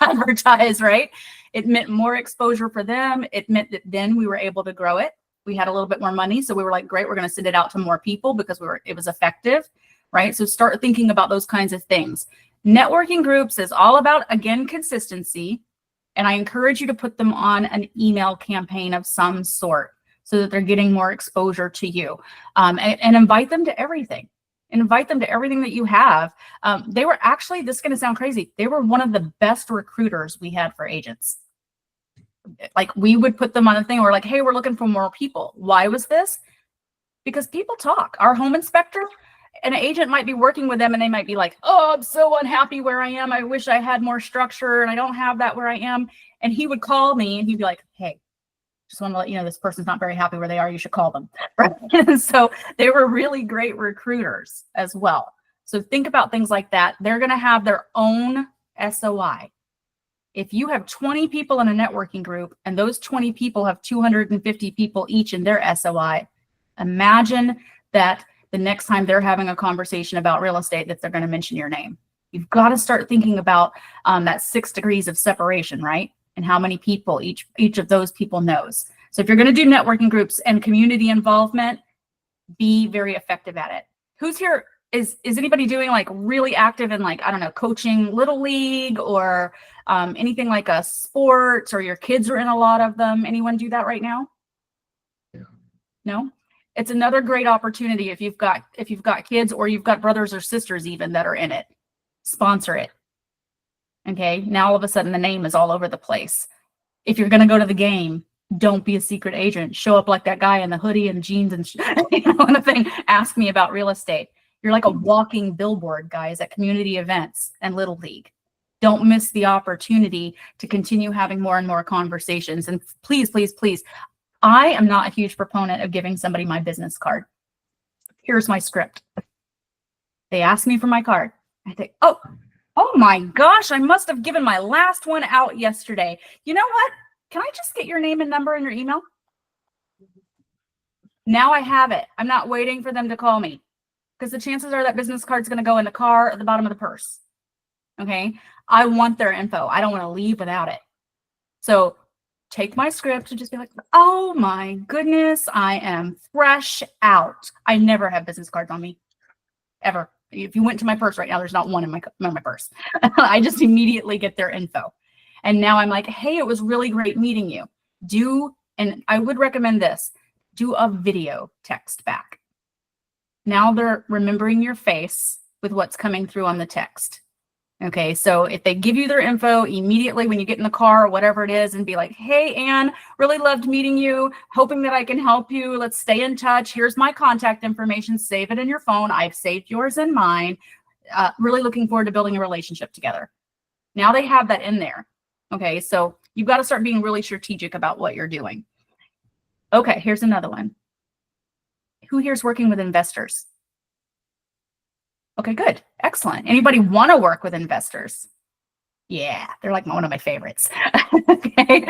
advertise, right? It meant more exposure for them. It meant that then we were able to grow it. We had a little bit more money. So we were like, great, we're going to send it out to more people because it was effective, right? So start thinking about those kinds of things. Networking groups is all about, again, consistency. And I encourage you to put them on an email campaign of some sort so that they're getting more exposure to you, and invite them to everything. Invite them to everything that you have. They were actually, this is going to sound crazy, they were one of the best recruiters we had for agents. Like we would put them on a thing. We're like, hey, we're looking for more people. Why was this? Because people talk. Our home inspector, an agent might be working with them and they might be like, oh, I'm so unhappy where I am. I wish I had more structure and I don't have that where I am. And he would call me and he'd be like, hey, just want to let you know this person's not very happy where they are. You should call them. Right? And so they were really great recruiters as well. So think about things like that. They're going to have their own SOI. If you have 20 people in a networking group and those 20 people have 250 people each in their SOI, imagine that the next time they're having a conversation about real estate that they're going to mention your name. You've got to start thinking about that 6 degrees of separation, right? And how many people each of those people knows. So if you're going to do networking groups and community involvement, be very effective at it. Who's here? Is anybody doing like really active in like, I don't know, coaching little league or anything like a sports, or your kids are in a lot of them? Anyone do that right now? Yeah. No? It's another great opportunity if you've got kids, or you've got brothers or sisters even that are in it. Sponsor it. Okay, now all of a sudden the name is all over the place. If you're going to go to the game, don't be a secret agent. Show up like that guy in the hoodie and jeans and and a thing. Ask me about real estate. You're like a walking billboard, guys, at community events and Little League. Don't miss the opportunity to continue having more and more conversations. And please, please, please, I am not a huge proponent of giving somebody my business card. Here's my script. They ask me for my card. I think, oh my gosh, I must have given my last one out yesterday. You know what? Can I just get your name and number and your email? Now I have it. I'm not waiting for them to call me, because the chances are that business card's going to go in the car at the bottom of the purse. Okay. I want their info. I don't want to leave without it. So take my script and just be like, oh my goodness, I am fresh out. I never have business cards on me, ever. If you went to my purse right now, there's not one in my purse. I just immediately get their info. And now I'm like, hey, it was really great meeting you. And I would recommend this, do a video text back. Now they're remembering your face with what's coming through on the text. Okay, so if they give you their info immediately when you get in the car or whatever it is, and be like, hey, Anne, really loved meeting you, hoping that I can help you. Let's stay in touch. Here's my contact information. Save it in your phone. I've saved yours and mine. Really looking forward to building a relationship together. Now they have that in there. Okay, so you've got to start being really strategic about what you're doing. Okay, here's another one. Who here is working with investors? Okay, good. Excellent. Anybody want to work with investors? Yeah, they're like one of my favorites. Okay.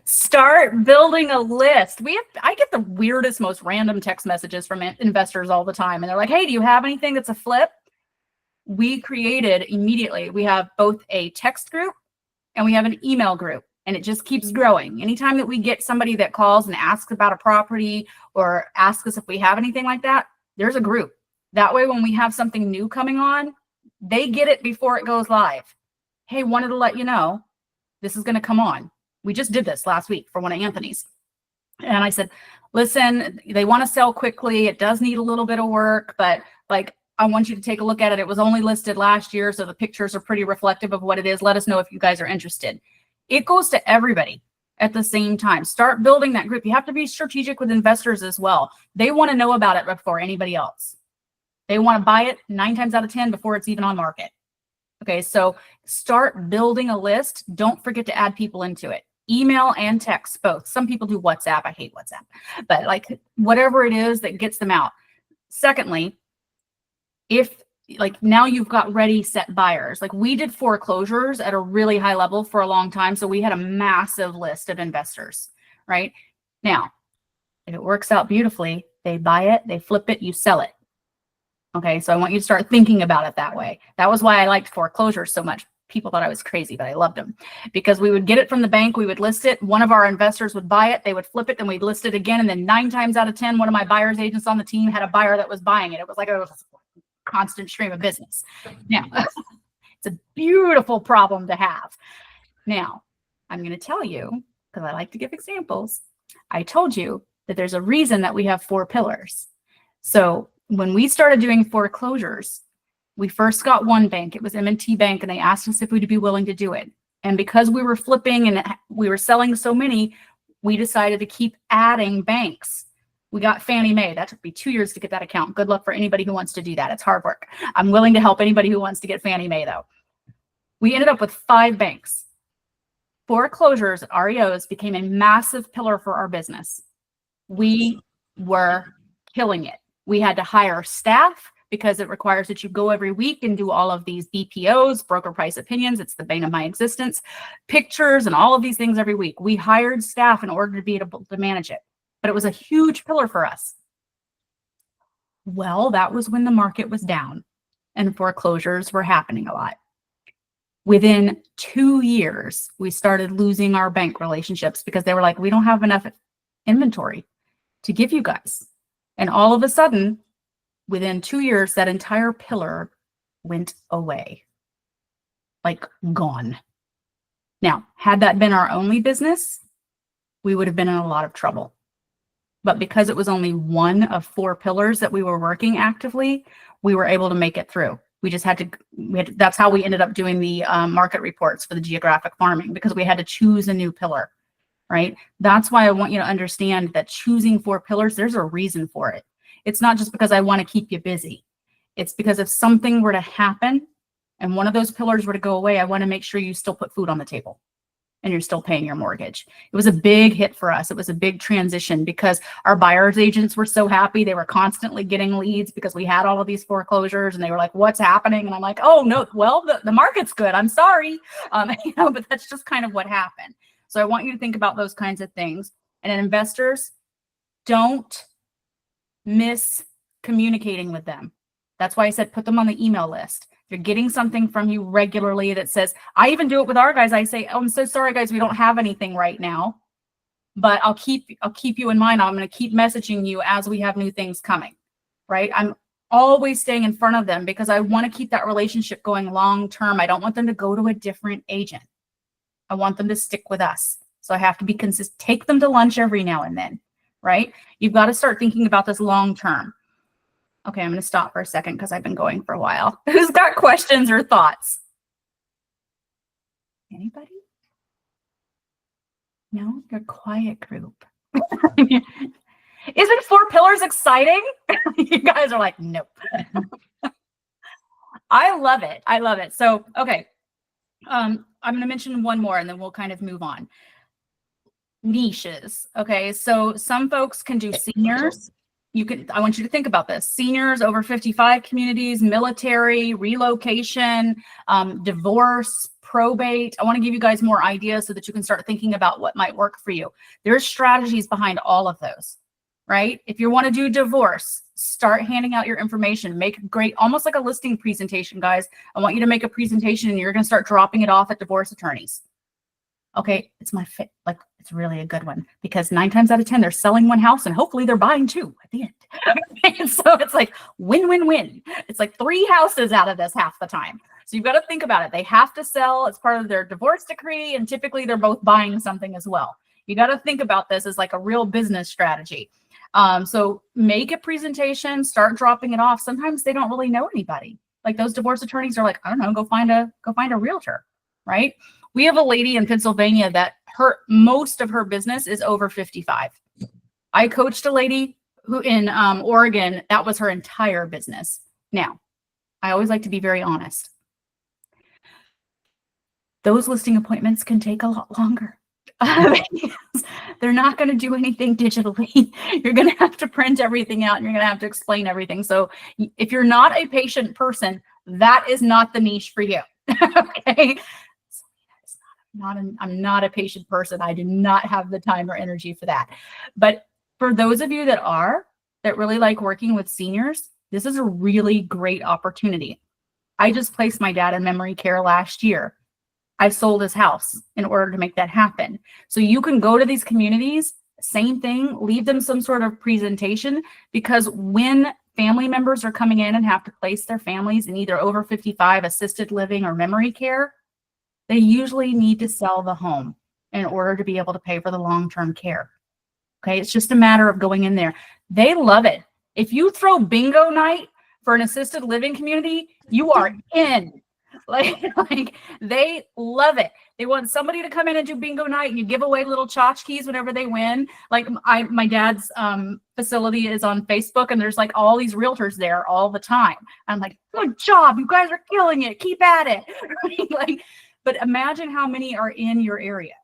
Start building a list. I get the weirdest, most random text messages from investors all the time. And they're like, hey, do you have anything that's a flip? We created immediately. We have both a text group and we have an email group, and it just keeps growing. Anytime that we get somebody that calls and asks about a property or asks us if we have anything like that, there's a group. That way, when we have something new coming on, they get it before it goes live. Hey, wanted to let you know, this is going to come on. We just did this last week for one of Anthony's. And I said, listen, they want to sell quickly. It does need a little bit of work, but like, I want you to take a look at it. It was only listed last year, so the pictures are pretty reflective of what it is. Let us know if you guys are interested. It goes to everybody at the same time. Start building that group. You have to be strategic with investors as well. They want to know about it before anybody else. They want to buy it 9 times out of 10 before it's even on market. Okay, so start building a list. Don't forget to add people into it. Email and text, both. Some people do WhatsApp. I hate WhatsApp. But like whatever it is that gets them out. Secondly, if like now you've got ready, set buyers. Like we did foreclosures at a really high level for a long time. So we had a massive list of investors, right? Now, if it works out beautifully, they buy it, they flip it, you sell it. Okay, so I want you to start thinking about it that way. That was why I liked foreclosures so much. People thought I was crazy, but I loved them because we would get it from the bank. We would list it. One of our investors would buy it. They would flip it. Then we'd list it again. And then 9 times out of 10, one of my buyer's agents on the team had a buyer that was buying it. It was like a constant stream of business. Now, it's a beautiful problem to have. Now, I'm going to tell you, because I like to give examples. I told you that there's a reason that we have 4 pillars. So when we started doing foreclosures, we first got one bank. It was M&T Bank, and they asked us if we'd be willing to do it. And because we were flipping and we were selling so many, we decided to keep adding banks. We got Fannie Mae. That took me 2 years to get that account. Good luck for anybody who wants to do that. It's hard work. I'm willing to help anybody who wants to get Fannie Mae, though. We ended up with 5 banks. Foreclosures, REOs, became a massive pillar for our business. We were killing it. We had to hire staff because it requires that you go every week and do all of these BPOs, broker price opinions. It's the bane of my existence. Pictures and all of these things every week. We hired staff in order to be able to manage it. But it was a huge pillar for us. Well, that was when the market was down and foreclosures were happening a lot. Within 2 years, we started losing our bank relationships because they were like, we don't have enough inventory to give you guys. And all of a sudden, within 2 years, that entire pillar went away, like gone. Now, had that been our only business, we would have been in a lot of trouble. But because it was only one of 4 pillars that we were working actively, we were able to make it through. We just had to, that's how we ended up doing the market reports for the geographic farming, because we had to choose a new pillar, right? That's why I want you to understand that choosing 4 pillars, there's a reason for it. It's not just because I want to keep you busy. It's because if something were to happen and one of those pillars were to go away, I want to make sure you still put food on the table and you're still paying your mortgage. It was a big hit for us. It was a big transition because our buyer's agents were so happy. They were constantly getting leads because we had all of these foreclosures and they were like, what's happening? And I'm like, oh no, well, the market's good. I'm sorry. But that's just kind of what happened. So I want you to think about those kinds of things. And investors, don't miss communicating with them. That's why I said, put them on the email list. They're getting something from you regularly that says, I even do it with our guys. I say, oh, I'm so sorry, guys, we don't have anything right now, but I'll keep you in mind. I'm going to keep messaging you as we have new things coming, right? I'm always staying in front of them because I want to keep that relationship going long term. I don't want them to go to a different agent. I want them to stick with us. So I have to be consistent, take them to lunch every now and then, right? You've got to start thinking about this long term. Okay, I'm going to stop for a second because I've been going for a while. Who's got questions or thoughts? Anybody? No, you're a quiet group. Isn't 4 pillars exciting? You guys are like, nope. I love it. I love it. So, okay. I'm going to mention one more and then we'll kind of move on. Niches. Okay, so some folks can do seniors. I want you to think about this. Seniors, over 55 communities, military, relocation, divorce, probate. I want to give you guys more ideas so that you can start thinking about what might work for you. There's strategies behind all of those, right? If you want to do divorce, start handing out your information. Make a great, almost like a listing presentation, guys. I want you to make a presentation and you're going to start dropping it off at divorce attorneys. Okay, it's it's really a good one because 9 times out of 10, they're selling one house and hopefully they're buying 2 at the end. And so it's like win, win, win. It's like 3 houses out of this half the time. So you've got to think about it. They have to sell as part of their divorce decree. And typically they're both buying something as well. You got to think about this as like a real business strategy. So make a presentation, start dropping it off. Sometimes they don't really know anybody. Like those divorce attorneys are like, I don't know, go find a realtor, right? We have a lady in Pennsylvania that most of her business is over 55. I coached a lady who in Oregon, that was her entire business. Now, I always like to be very honest. Those listing appointments can take a lot longer. They're not going to do anything digitally. You're going to have to print everything out and you're going to have to explain everything. So if you're not a patient person, that is not the niche for you. Okay. I'm not a patient person. I do not have the time or energy for that. But for those of you that really like working with seniors, this is a really great opportunity. I just placed my dad in memory care last year. I sold his house in order to make that happen. So you can go to these communities, same thing, leave them some sort of presentation, because when family members are coming in and have to place their families in either over 55 assisted living or memory care, they usually need to sell the home in order to be able to pay for the long-term care. Okay, it's just a matter of going in there. They love it. If you throw bingo night for an assisted living community, you are in. Like they love it. They want somebody to come in and do bingo night, and you give away little tchotchkes whenever they win. Like my dad's facility is on Facebook, and there's like all these realtors there all the time. I'm like, good job, you guys are killing it. Keep at it. But imagine how many are in your area.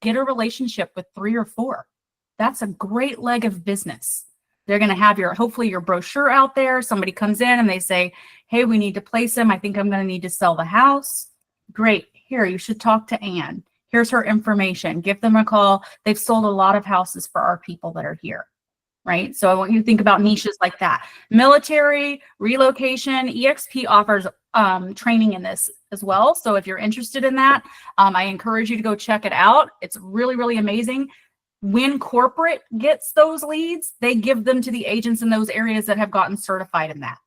Get a relationship with 3 or 4. That's a great leg of business. They're going to have hopefully your brochure out there. Somebody comes in and they say, hey, we need to place him. I think I'm going to need to sell the house. Great. Here, you should talk to Ann. Here's her information. Give them a call. They've sold a lot of houses for our people that are here. right? So I want you to think about niches like that. Military, relocation, EXP offers training in this as well. So if you're interested in that, I encourage you to go check it out. It's really, really amazing. When corporate gets those leads, they give them to the agents in those areas that have gotten certified in that.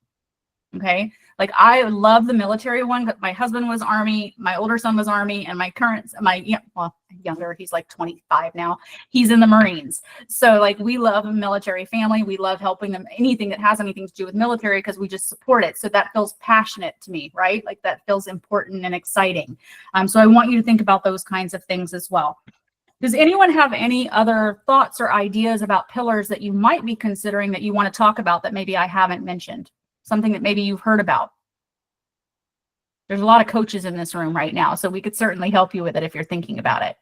Okay. Like I love the military one. My husband was Army, my older son was Army, and younger, he's like 25 now. He's in the Marines. So like we love a military family. We love helping them, anything that has anything to do with military, because we just support it. So that feels passionate to me, right? Like that feels important and exciting. So I want you to think about those kinds of things as well. Does anyone have any other thoughts or ideas about pillars that you might be considering that you want to talk about that maybe I haven't mentioned? Something that maybe you've heard about? There's a lot of coaches in this room right now, so we could certainly help you with it if you're thinking about it.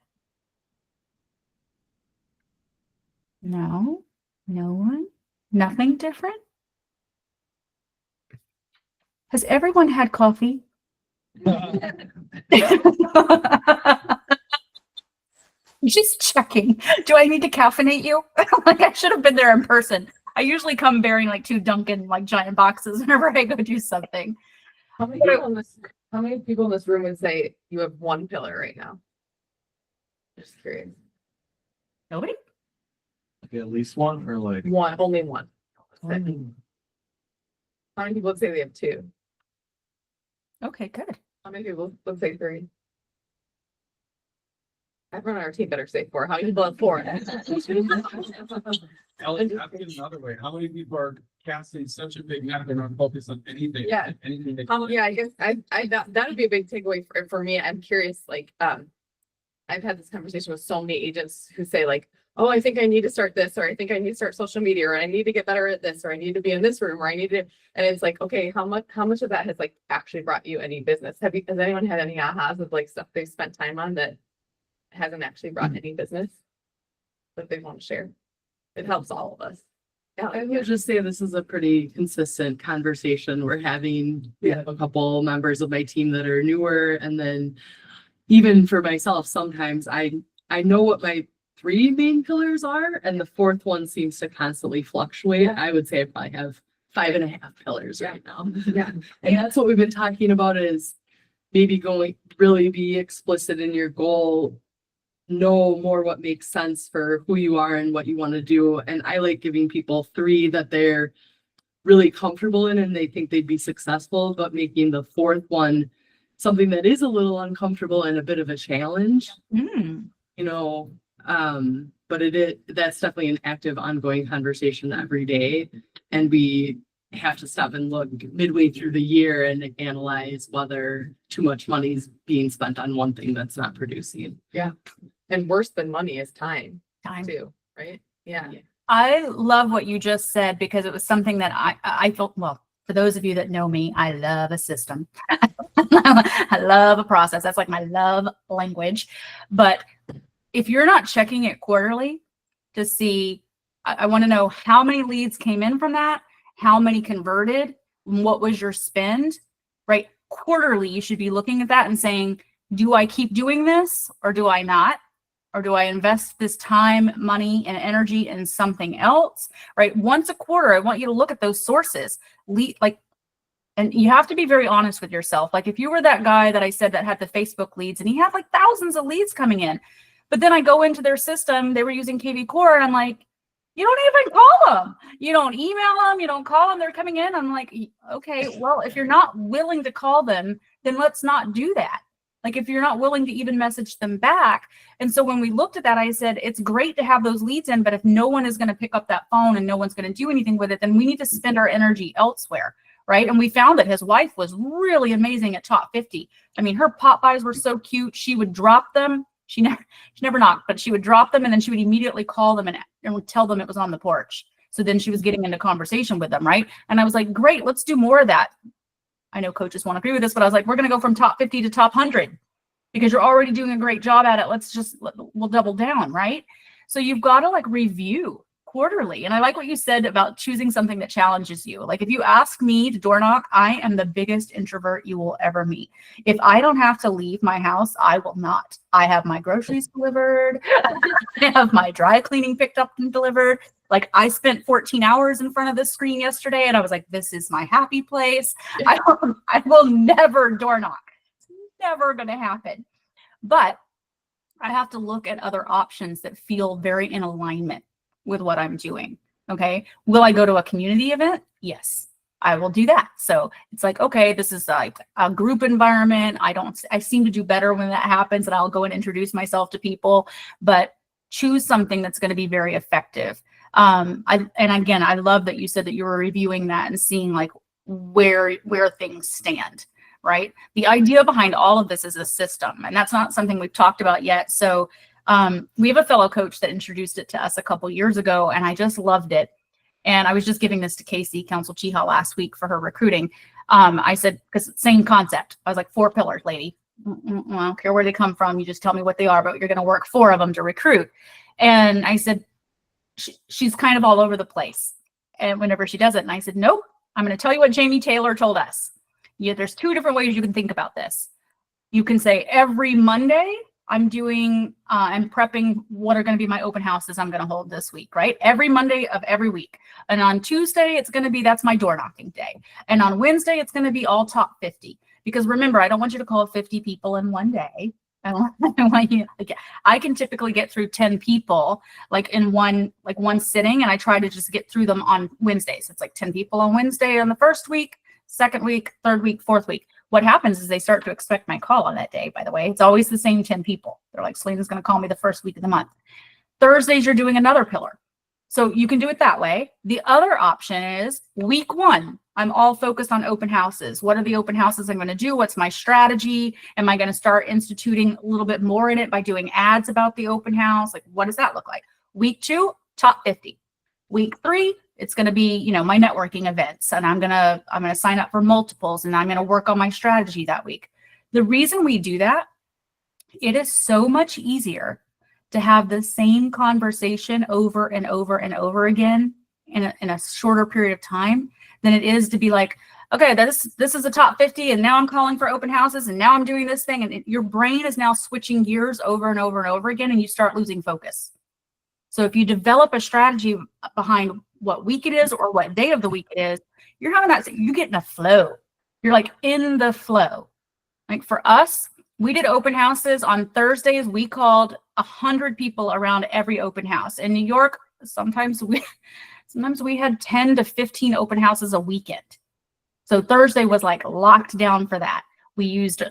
No, no one, nothing different. Has everyone had coffee? Just checking. Do I need to caffeinate you? Like I should have been there in person. I usually come bearing like 2 Dunkin' like giant boxes whenever I go do something. How many people in this room would say you have one pillar right now? Just curious. Nobody? Okay, at least one or like. One, only one. How many people would say they have 2? Okay, good. How many people would say 3? Everyone on our team better say 4. How many people have 4? Ellen, ask it another way. How many people are casting such a big net and are focused on anything? Yeah. Anything they Yeah, I guess that would be a big takeaway for me. I'm curious, like, I've had this conversation with so many agents who say like, oh, I think I need to start this, or I think I need to start social media, or I need to get better at this, or I need to be in this room, or I need to, and it's like, okay, how much of that has like actually brought you any business? Has anyone had any ahas of like stuff they've spent time on that hasn't actually brought any business that they want to share? It helps all of us. Yeah, I would just say this is a pretty consistent conversation we're having. We have a couple members of my team that are newer, and then even for myself, sometimes I know what my 3 main pillars are, and the 4th one seems to constantly fluctuate. I would say I probably have 5.5 pillars right now. Yeah. And that's what we've been talking about, is maybe really be explicit in your goal. Know more what makes sense for who you are and what you want to do. And I like giving people 3 that they're really comfortable in and they think they'd be successful, but making the 4th one something that is a little uncomfortable and a bit of a challenge. Mm. But that's definitely an active, ongoing conversation every day. And we have to stop and look midway through the year and analyze whether too much money is being spent on one thing that's not producing. Yeah. And worse than money is time Time. too, right? Yeah. I love what you just said, because it was something that I felt, well, for those of you that know me, I love a system. I love a process. That's like my love language. But if you're not checking it quarterly to see, I want to know how many leads came in from that, how many converted, what was your spend, right? Quarterly, you should be looking at that and saying, do I keep doing this or do I not? Or do I invest this time, money, and energy in something else, right? Once a quarter, I want you to look at those sources. And you have to be very honest with yourself. Like if you were that guy that I said that had the Facebook leads and he had like thousands of leads coming in, but then I go into their system, they were using KV Core, and I'm like, you don't even call them. You don't email them. You don't call them. They're coming in. I'm like, okay, well, if you're not willing to call them, then let's not do that. Like if you're not willing to even message them back. And so when we looked at that, I said, it's great to have those leads in, but if no one is going to pick up that phone and no one's going to do anything with it, then we need to spend our energy elsewhere. Right. And we found that his wife was really amazing at Top 50. I mean, her pop buys were so cute. She would drop them. She never knocked, but she would drop them and then she would immediately call them and would tell them it was on the porch. So then she was getting into conversation with them. Right. And I was like, great, let's do more of that. I know coaches won't agree with this, but I was like, we're going to go from top 50 to top 100 because you're already doing a great job at it. We'll double down. Right. So you've got to like review quarterly. And I like what you said about choosing something that challenges you. Like if you ask me to door knock, I am the biggest introvert you will ever meet. If I don't have to leave my house, I will not. I have my groceries delivered. I have my dry cleaning picked up and delivered. Like I spent 14 hours in front of the screen yesterday and I was like, this is my happy place. I will never door knock. It's never going to happen. But I have to look at other options that feel very in alignment with what I'm doing. Okay. Will I go to a community event? Yes, I will do that. So it's like, okay, this is like a group environment. I seem to do better when that happens, and I'll go and introduce myself to people, but choose something that's going to be very effective. And again, I love that you said that you were reviewing that and seeing like where things stand. Right? The idea behind all of this is a system, and that's not something we've talked about yet. So we have a fellow coach that introduced it to us a couple years ago, and I just loved it. And I was just giving this to Casey, Council Chiha, last week for her recruiting. I said, because same concept. I was like, 4 pillars, lady. I don't care where they come from. You just tell me what they are, but you're going to work 4 of them to recruit. And I said, she's kind of all over the place. And whenever she does it, and I said, nope, I'm going to tell you what Jamie Taylor told us. Yeah, there's 2 different ways you can think about this. You can say every Monday I'm prepping what are going to be my open houses I'm going to hold this week, right? Every Monday of every week. And on Tuesday, it's going to be, that's my door knocking day. And on Wednesday, it's going to be all top 50. Because remember, I don't want you to call 50 people in one day. I want you, like, I can typically get through 10 people like in one sitting, and I try to just get through them on Wednesdays. It's like 10 people on Wednesday on the first week, second week, third week, fourth week. What happens is they start to expect my call on that day, by the way. It's always the same 10 people. They're like, Selina's going to call me the first week of the month. Thursdays, you're doing another pillar. So you can do it that way. The other option is week 1. I'm all focused on open houses. What are the open houses I'm going to do? What's my strategy? Am I going to start instituting a little bit more in it by doing ads about the open house? Like, what does that look like? Week 2, top 50. Week 3, it's going to be, my networking events, and I'm going to sign up for multiples, and I'm going to work on my strategy that week. The reason we do that, it is so much easier to have the same conversation over and over and over again in a shorter period of time than it is to be like, okay, this is the top 50, and now I'm calling for open houses, and now I'm doing this thing, and your brain is now switching gears over and over and over again, and you start losing focus. So if you develop a strategy behind what week it is or what day of the week it is, you're getting a flow. You're like in the flow. Like for us, we did open houses on Thursdays. We called 100 people around every open house. In New York, sometimes we had 10 to 15 open houses a weekend. So Thursday was like locked down for that. We used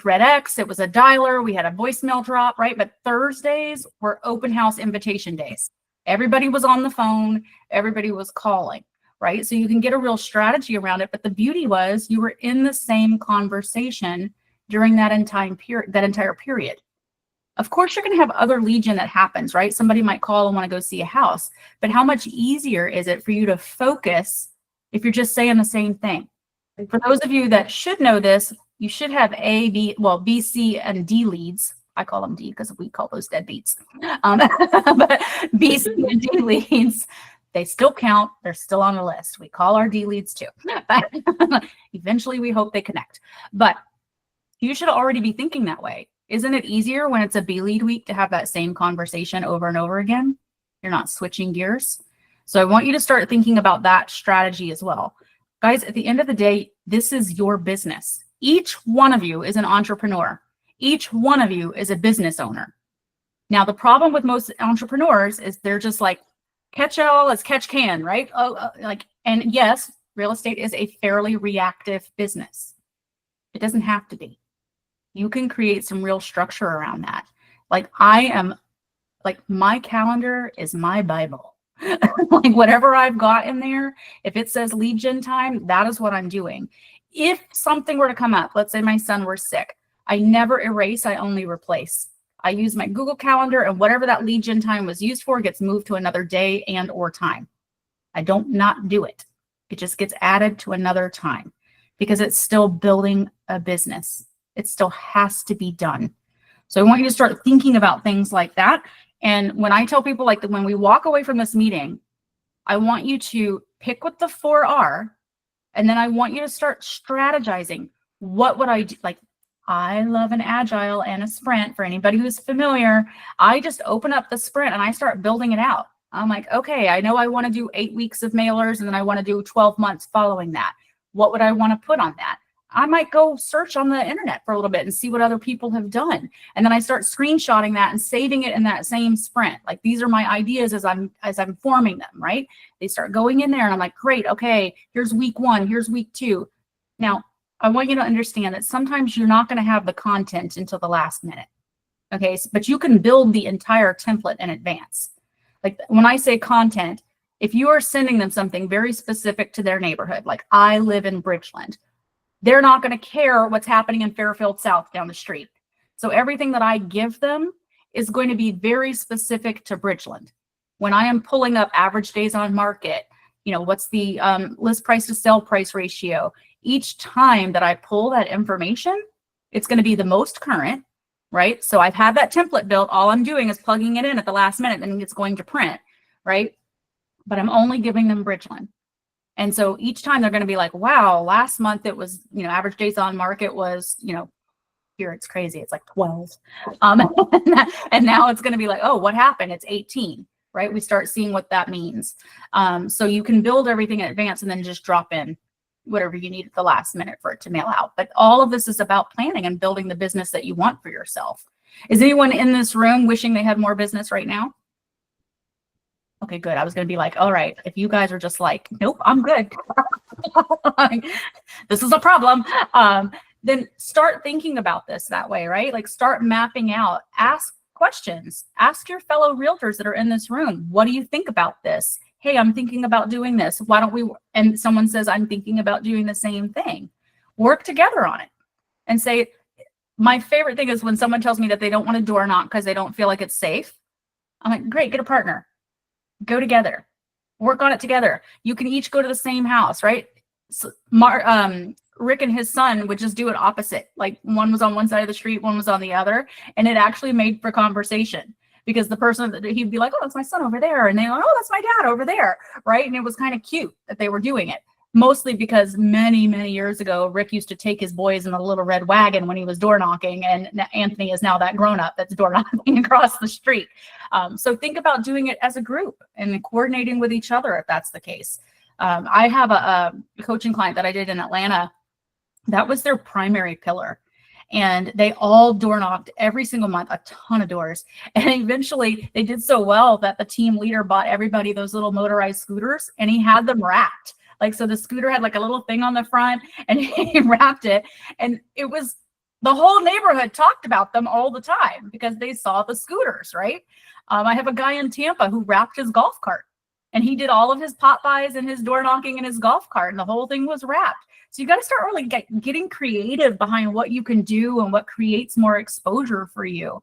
Red X. It was a dialer. We had a voicemail drop, right? But Thursdays were open house invitation days. Everybody was on the phone. Everybody was calling, right? So you can get a real strategy around it. But the beauty was you were in the same conversation during that entire period. Of course, you're going to have other legion that happens, right? Somebody might call and want to go see a house. But how much easier is it for you to focus if you're just saying the same thing? For those of you that should know this, you should have B, C, and D leads. I call them D because we call those deadbeats. But B, C, and D leads, they still count. They're still on the list. We call our D leads too. But eventually, we hope they connect. But you should already be thinking that way. Isn't it easier when it's a B lead week to have that same conversation over and over again? You're not switching gears. So I want you to start thinking about that strategy as well. Guys, at the end of the day, this is your business. Each one of you is an entrepreneur. Each one of you is a business owner. Now, the problem with most entrepreneurs is they're just like, catch all as catch can, right? And yes, real estate is a fairly reactive business. It doesn't have to be. You can create some real structure around that. My calendar is my Bible. Like whatever I've got in there, if it says lead gen time, that is what I'm doing. If something were to come up, let's say my son were sick, I never erase, I only replace. I use my Google Calendar, and whatever that lead gen time was used for gets moved to another day and or time. I don't not do it. It just gets added to another time because it's still building a business. It still has to be done. So I want you to start thinking about things like that. And when I tell people like that, when we walk away from this meeting, I want you to pick what the 4 are, and then I want you to start strategizing. What would I do? Like, I love an agile and a sprint. For anybody who's familiar, I just open up the sprint and I start building it out. I'm like, okay, I know I want to do 8 weeks of mailers and then I want to do 12 months following that. What would I want to put on that? I might go search on the internet for a little bit and see what other people have done. And then I start screenshotting that and saving it in that same sprint. Like, these are my ideas as I'm forming them, right? They start going in there and I'm like, great, okay, here's week 1, here's week 2. Now, I want you to understand that sometimes you're not going to have the content until the last minute. Okay, but you can build the entire template in advance. Like, when I say content, if you are sending them something very specific to their neighborhood, like I live in Bridgeland, they're not going to care what's happening in Fairfield South down the street. So everything that I give them is going to be very specific to Bridgeland. When I am pulling up average days on market, you know, what's the list price to sell price ratio? Each time that I pull that information, it's going to be the most current, right? So I've had that template built. All I'm doing is plugging it in at the last minute and it's going to print, right? But I'm only giving them Bridgeland. And so each time they're going to be like, wow, last month it was, you know, average days on market was, you know, here it's crazy. It's like 12. And now it's going to be like, oh, what happened? It's 18, right? We start seeing what that means. So you can build everything in advance and then just drop in whatever you need at the last minute for it to mail out. But all of this is about planning and building the business that you want for yourself. Is anyone in this room wishing they had more business right now? Okay, good. I was going to be like, all right, if you guys are just like, nope, I'm good. This is a problem. Then start thinking about this that way, right? Like, start mapping out, ask questions, ask your fellow realtors that are in this room. What do you think about this? Hey, I'm thinking about doing this. Why don't we, and someone says, I'm thinking about doing the same thing. Work together on it and say, my favorite thing is when someone tells me that they don't want to door knock because they don't feel like it's safe. I'm like, great, get a partner. Go together, work on it together. You can each go to the same house, right? So, Rick and his son would just do it opposite. Like, one was on one side of the street, one was on the other. And it actually made for conversation because the person that he'd be like, oh, that's my son over there. And they're like, oh, that's my dad over there. Right. And it was kind of cute that they were doing it. Mostly because many, many years ago, Rick used to take his boys in a little red wagon when he was door knocking, and Anthony is now that grown up that's door knocking across the street. So think about doing it as a group and coordinating with each other if that's the case. I have a coaching client that I did in Atlanta. That was their primary pillar. And they all door knocked every single month, a ton of doors. And eventually they did so well that the team leader bought everybody those little motorized scooters, and he had them wrapped. Like, so the scooter had like a little thing on the front and he wrapped it. And it was, the whole neighborhood talked about them all the time because they saw the scooters, right? I have a guy in Tampa who wrapped his golf cart, and he did all of his pop buys and his door knocking in his golf cart, and the whole thing was wrapped. So you got to start really getting creative behind what you can do and what creates more exposure for you.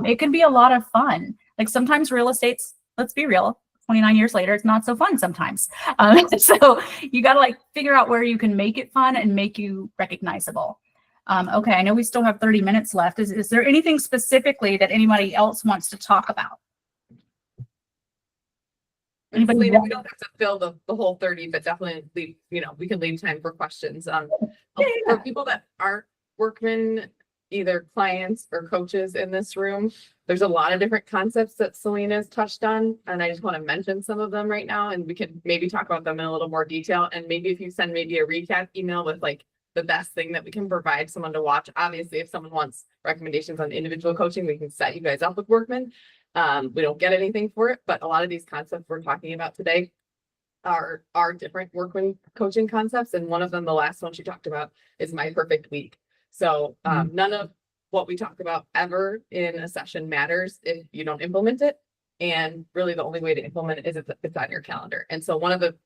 It can be a lot of fun. Like, sometimes real estate's, let's be real, 29 years later, it's not so fun sometimes. So you got to like figure out where you can make it fun and make you recognizable. Okay, I know we still have 30 minutes left. Is there anything specifically that anybody else wants to talk about? Anybody? Selena, we don't have to fill the whole 30, but definitely leave, you know, we can leave time for questions. For people that aren't workmen, either clients or coaches in this room, there's a lot of different concepts that Selina's touched on, and I just want to mention some of them right now, and we can maybe talk about them in a little more detail. And maybe if you send maybe a recap email with like the best thing that we can provide someone to watch. Obviously, if someone wants recommendations on individual coaching, we can set you guys up with workmen. We don't get anything for it, but a lot of these concepts we're talking about today are different workman coaching concepts. And one of them, the last one she talked about, is My Perfect Week. So none of what we talk about ever in a session matters if you don't implement it. And really the only way to implement it is if it's on your calendar. And so one of the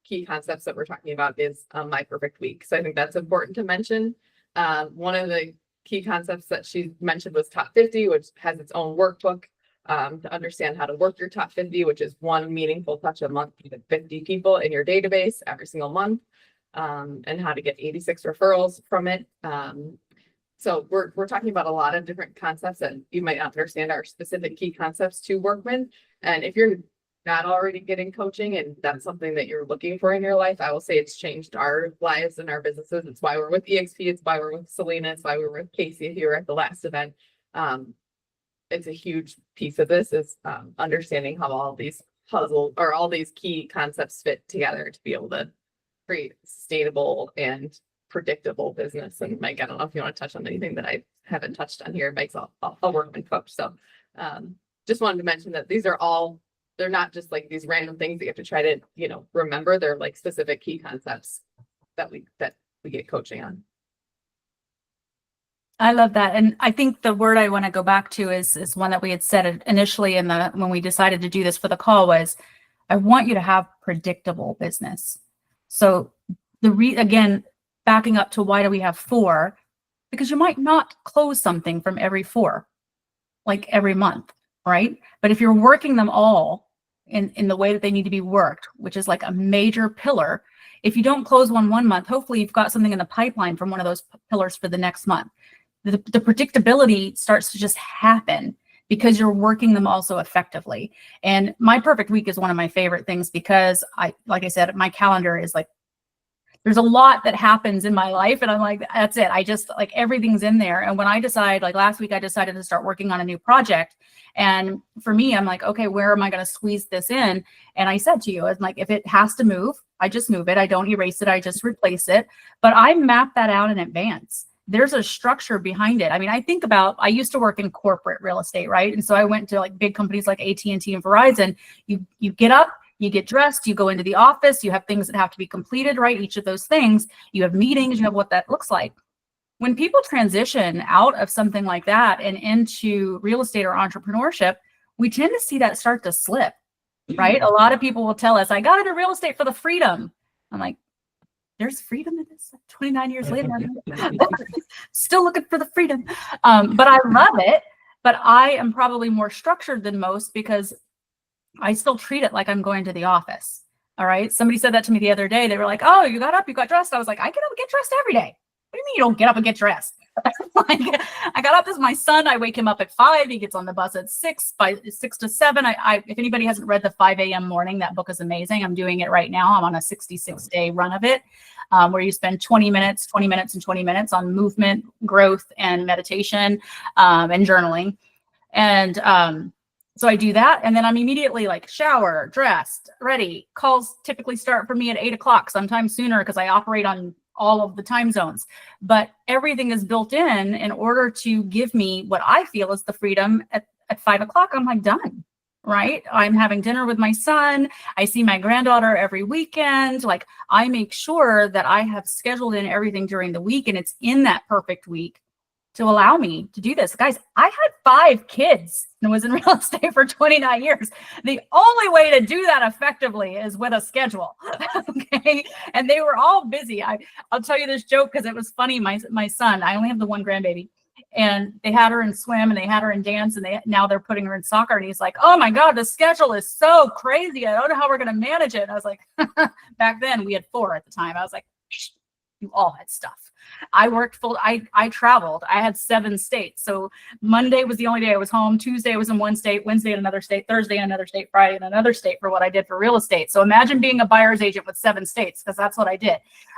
key concepts that we're talking about is My Perfect Week. So I think that's important to mention. One of the key concepts that she mentioned was Top 50, which has its own workbook to understand how to work your top 50, which is one meaningful touch a month with 50 people in your database every single month, and how to get 86 referrals from it. So we're talking about a lot of different concepts that you might not understand are specific key concepts to work with. And if you're not already getting coaching and that's something that you're looking for in your life, I will say it's changed our lives and our businesses. It's why we're with EXP. It's why we're with Selina. It's why we were with Casey if you were at the last event. It's a huge piece of this is understanding how all these puzzle or all these key concepts fit together to be able to create sustainable and predictable business. And Mike, I don't know if you want to touch on anything that I haven't touched on here. Mike's a workman coach. So just wanted to mention that these are all, they're not just like these random things that you have to try to, remember. They're like specific key concepts that we get coaching on. I love that. And I think the word I want to go back to is one that we had said initially when we decided to do this for the call was, I want you to have predictable business. So again, backing up to why do we have 4? Because you might not close something from every 4, like every month, right? But if you're working them all in the way that they need to be worked, which is like a major pillar, if you don't close one month, hopefully you've got something in the pipeline from one of those pillars for the next month. The predictability starts to just happen because you're working them also effectively. And my perfect week is one of my favorite things because like I said, my calendar is like, there's a lot that happens in my life and I'm like, that's it. I just like everything's in there. And when I decide, like last week, I decided to start working on a new project. And for me, I'm like, okay, where am I going to squeeze this in? And I said to you, it's like, if it has to move, I just move it. I don't erase it. I just replace it. But I map that out in advance. There's a structure behind it. I mean, I used to work in corporate real estate, right? And so I went to like big companies like AT&T and Verizon. You get up, you get dressed, you go into the office, you have things that have to be completed, right? Each of those things, you have meetings, you have what that looks like. When people transition out of something like that and into real estate or entrepreneurship, we tend to see that start to slip, right? A lot of people will tell us, I got into real estate for the freedom. I'm like, there's freedom in this 29 years later. Still looking for the freedom. But I love it. But I am probably more structured than most because I still treat it like I'm going to the office. All right. Somebody said that to me the other day. They were like, oh, you got up, you got dressed. I was like, I get up and get dressed every day. What do you mean you don't get up and get dressed? Like, I got up as my son. I wake him up at 5. He gets on the bus at 6. By 6 to 7, if anybody hasn't read the 5 a.m. morning, that book is amazing. I'm doing it right now. I'm on a 66-day run of it, where you spend 20 minutes on movement, growth, and meditation, and journaling. And so I do that. And then I'm immediately like shower, dressed, ready. Calls typically start for me at 8 o'clock, sometimes sooner because I operate on all of the time zones. But everything is built in order to give me what I feel is the freedom at 5 o'clock. I'm like done, right? I'm having dinner with my son. I see my granddaughter every weekend. Like I make sure that I have scheduled in everything during the week and it's in that perfect week to allow me to do this. Guys, I had 5 kids and was in real estate for 29 years. The only way to do that effectively is with a schedule. Okay. And they were all busy. I'll tell you this joke because it was funny. My son, I only have the one grandbaby, and they had her in swim and they had her in dance and now they're putting her in soccer. And he's like, oh my God, the schedule is so crazy. I don't know how we're going to manage it. And I was like, back then we had 4 at the time. I was like, you all had stuff. I worked I traveled. I had 7 states. So Monday was the only day I was home. Tuesday I was in one state, Wednesday in another state, Thursday in another state, Friday in another state for what I did for real estate. So imagine being a buyer's agent with 7 states, because that's what I did.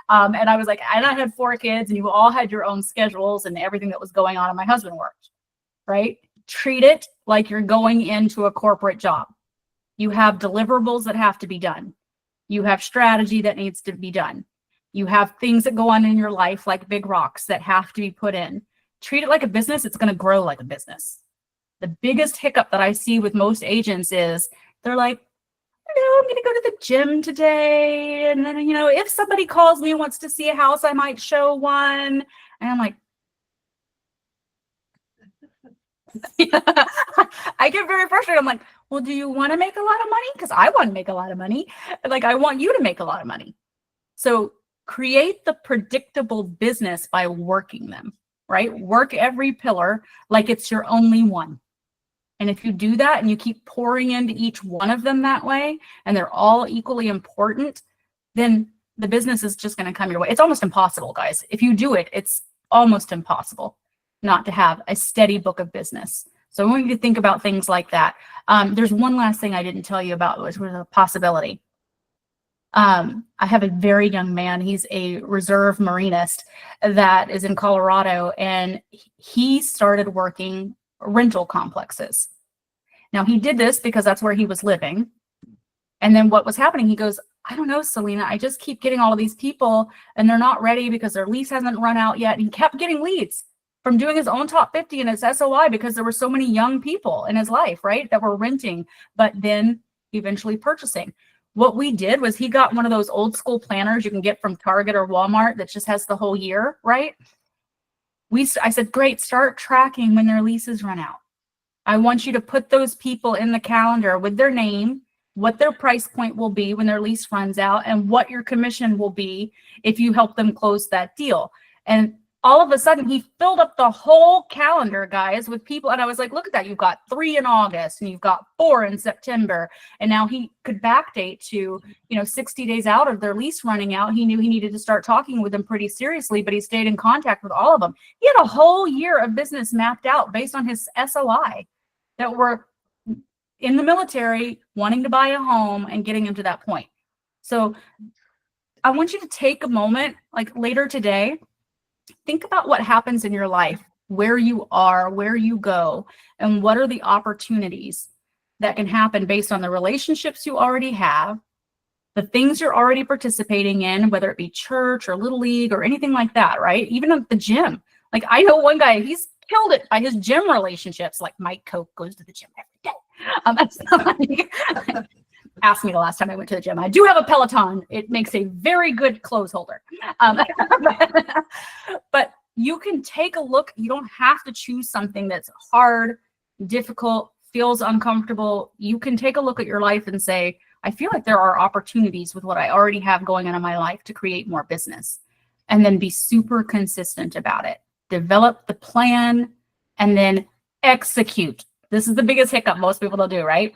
And I was like, and I had 4 kids and you all had your own schedules and everything that was going on. And my husband worked, right? Treat it like you're going into a corporate job. You have deliverables that have to be done. You have strategy that needs to be done. You have things that go on in your life like big rocks that have to be put in. Treat it like a business. It's going to grow like a business. The biggest hiccup that I see with most agents is they're like, I'm going to go to the gym today. And then, if somebody calls me and wants to see a house, I might show one. And I'm like, I get very frustrated. I'm like, well, do you want to make a lot of money? Because I want to make a lot of money. Like, I want you to make a lot of money. So create the predictable business by working them, right? Work every pillar like it's your only one. And if you do that and you keep pouring into each one of them that way, and they're all equally important, then the business is just going to come your way. It's almost impossible, guys. If you do it, it's almost impossible. not to have a steady book of business. So I want you to think about things like that. There's one last thing I didn't tell you about, which was a possibility. I have a very young man. He's a reserve Marinist that is in Colorado, and he started working rental complexes. Now, he did this because that's where he was living. And then what was happening, he goes, I don't know, Selina, I just keep getting all of these people and they're not ready because their lease hasn't run out yet. And he kept getting leads from doing his own top 50 and his SOI because there were so many young people in his life, right, that were renting, but then eventually purchasing. What we did was he got one of those old school planners you can get from Target or Walmart that just has the whole year, right? I said, great, start tracking when their leases run out. I want you to put those people in the calendar with their name, what their price point will be when their lease runs out, and what your commission will be if you help them close that deal. And all of a sudden, he filled up the whole calendar, guys, with people. And I was like, look at that. You've got 3 in August and you've got 4 in September. And now he could backdate to, 60 days out of their lease running out. He knew he needed to start talking with them pretty seriously, but he stayed in contact with all of them. He had a whole year of business mapped out based on his SOI that were in the military, wanting to buy a home and getting him to that point. So I want you to take a moment, like later today, think about what happens in your life, where you are, where you go, and what are the opportunities that can happen based on the relationships you already have, the things you're already participating in, whether it be church or Little League or anything like that, right? Even at the gym. Like I know one guy, he's killed it by his gym relationships. Like Mike Coke goes to the gym every day. Ask me the last time I went to the gym. I do have a Peloton. It makes a very good clothes holder. But you can take a look. You don't have to choose something that's hard, difficult, feels uncomfortable. You can take a look at your life and say, I feel like there are opportunities with what I already have going on in my life to create more business. And then be super consistent about it. Develop the plan and then execute. This is the biggest hiccup most people don't do, right?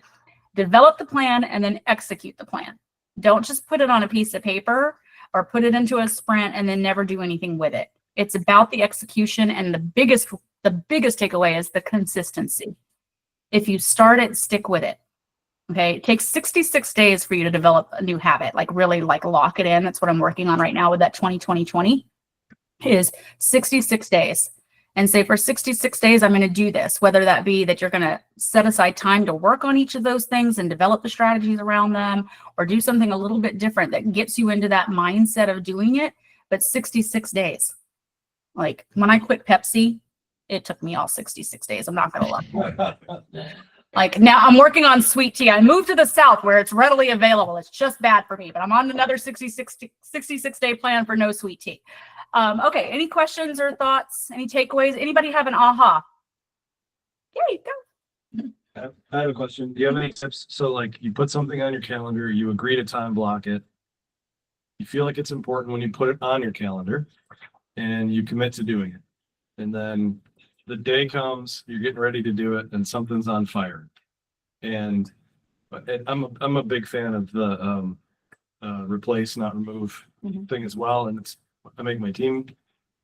Develop the plan and then execute the plan. Don't just put it on a piece of paper or put it into a sprint and then never do anything with it. It's about the execution, and the biggest takeaway is the consistency. If you start it, stick with it. Okay, it takes 66 days for you to develop a new habit, like really like lock it in. That's what I'm working on right now with that 20-20-20 is 66 days. And say for 66 days, I'm going to do this, whether that be that you're going to set aside time to work on each of those things and develop the strategies around them, or do something a little bit different that gets you into that mindset of doing it. But 66 days. Like when I quit Pepsi, it took me all 66 days. I'm not going to lie. Like now I'm working on sweet tea. I moved to the South where it's readily available. It's just bad for me, but I'm on another 66 day plan for no sweet tea. Okay, any questions or thoughts? Any takeaways? Anybody have an aha? Yay, go. I have a question. Do you have any tips? So like you put something on your calendar, you agree to time block it. You feel like it's important when you put it on your calendar and you commit to doing it. And then the day comes, you're getting ready to do it and something's on fire. And I'm a big fan of the replace, not remove thing as well. And I make my team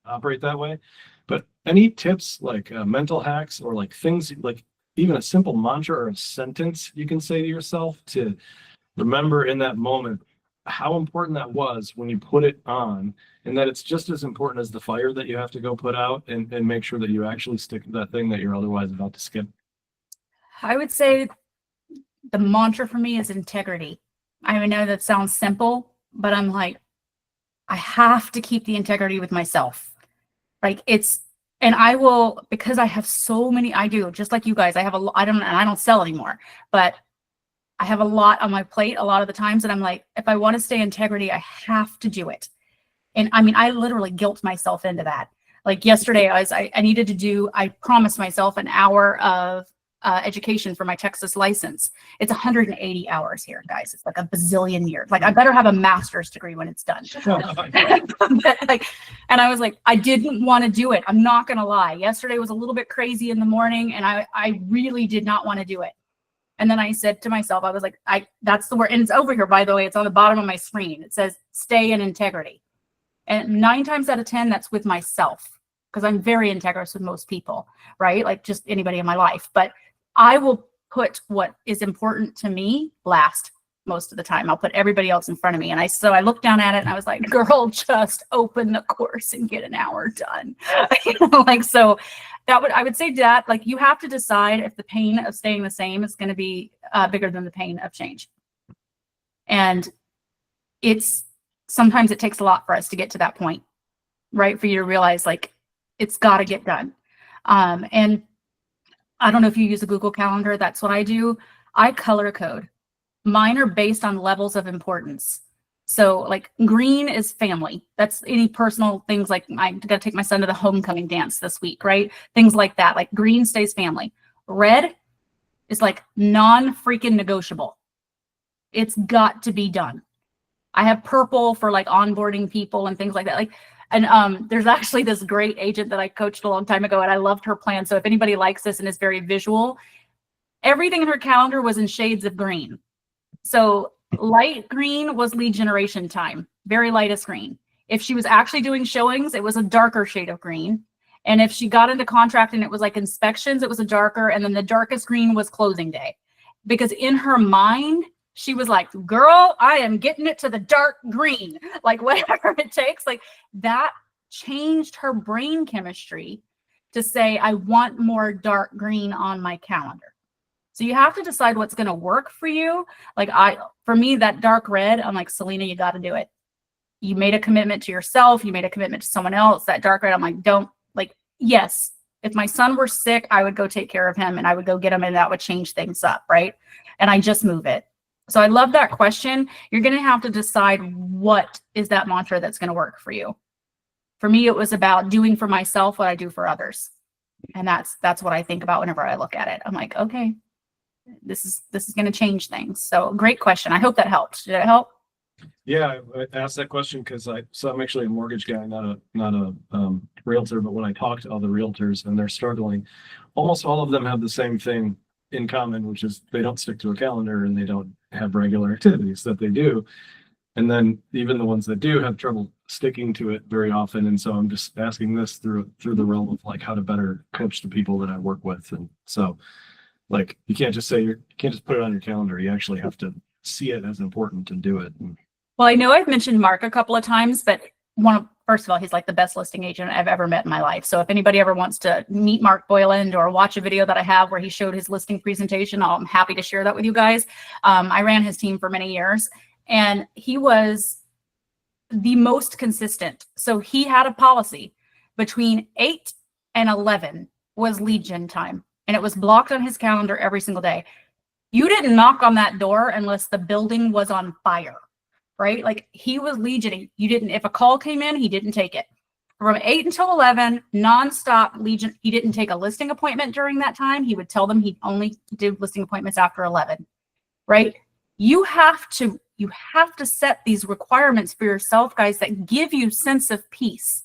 operate that way. But any tips like mental hacks or like things like even a simple mantra or a sentence you can say to yourself to remember in that moment how important that was when you put it on, and that it's just as important as the fire that you have to go put out and make sure that you actually stick to that thing that you're otherwise about to skip? I would say the mantra for me is integrity. I know that sounds simple, but I'm like, I have to keep the integrity with myself. Like and I will, because I have so many, I do, just like you guys, I don't sell anymore, but I have a lot on my plate a lot of the times. And I'm like, if I want to stay integrity, I have to do it. And I mean, I literally guilt myself into that. Like yesterday, I promised myself an hour of education for my Texas license. It's 180 hours here, guys. It's like a bazillion years. Like I better have a master's degree when it's done. And I was like, I didn't want to do it. I'm not going to lie. Yesterday was a little bit crazy in the morning and I really did not want to do it. And then I said to myself, I was like, that's the word. And it's over here, by the way, it's on the bottom of my screen. It says, stay in integrity. And 9 times out of 10, that's with myself. because I'm very integrous with most people, right? Like just anybody in my life. But I will put what is important to me last most of the time. I'll put everybody else in front of me. And so I looked down at it and I was like, girl, just open the course and get an hour done. Like, so I would say that, like, you have to decide if the pain of staying the same is going to be bigger than the pain of change. And sometimes it takes a lot for us to get to that point, right? For you to realize, like, it's got to get done. And I don't know if you use a Google Calendar. That's what I do. I color code. Mine are based on levels of importance. So like green is family. That's any personal things, like I got to take my son to the homecoming dance this week, right? Things like that. Like green stays family. Red is like non-freaking negotiable. It's got to be done. I have purple for like onboarding people and things like that. Like, and there's actually this great agent that I coached a long time ago, and I loved her plan. So if anybody likes this and is very visual, everything in her calendar was in shades of green. So light green was lead generation time, very lightest green. If she was actually doing showings, it was a darker shade of green. And if she got into contract and it was like inspections, it was a darker, and then the darkest green was closing day. Because in her mind, she was like, girl, I am getting it to the dark green, like whatever it takes. Like that changed her brain chemistry to say, I want more dark green on my calendar. So you have to decide what's going to work for you. Like for me, that dark red, I'm like, Selina, you got to do it. You made a commitment to yourself. You made a commitment to someone else. That dark red, I'm like, yes, if my son were sick, I would go take care of him and I would go get him, and that would change things up, right? And I just move it. So I love that question. You're going to have to decide what is that mantra that's going to work for you. For me, it was about doing for myself what I do for others. And that's what I think about whenever I look at it. I'm like, okay, this is going to change things. So great question. I hope that helped. Did it help? Yeah, I asked that question because I'm actually a mortgage guy, not a realtor. But when I talk to other realtors and they're struggling, almost all of them have the same thing in common, which is they don't stick to a calendar and they don't have regular activities that they do. And then even the ones that do have trouble sticking to it very often. And so I'm just asking this through the realm of like how to better coach the people that I work with. And so like, you can't just put it on your calendar. You actually have to see it as important and do it. Well, I know I've mentioned Mark a couple of times, but first of all, he's like the best listing agent I've ever met in my life. So if anybody ever wants to meet Mark Boyland or watch a video that I have where he showed his listing presentation, I'm happy to share that with you guys. I ran his team for many years, and he was the most consistent. So he had a policy between 8 and 11 was lead gen time, and it was blocked on his calendar every single day. You didn't knock on that door unless the building was on fire. Right? Like he was lead genning. If a call came in, he didn't take it. From 8 until 11, nonstop lead gen. He didn't take a listing appointment during that time. He would tell them he only did listing appointments after 11, right? You have to set these requirements for yourself, guys, that give you sense of peace.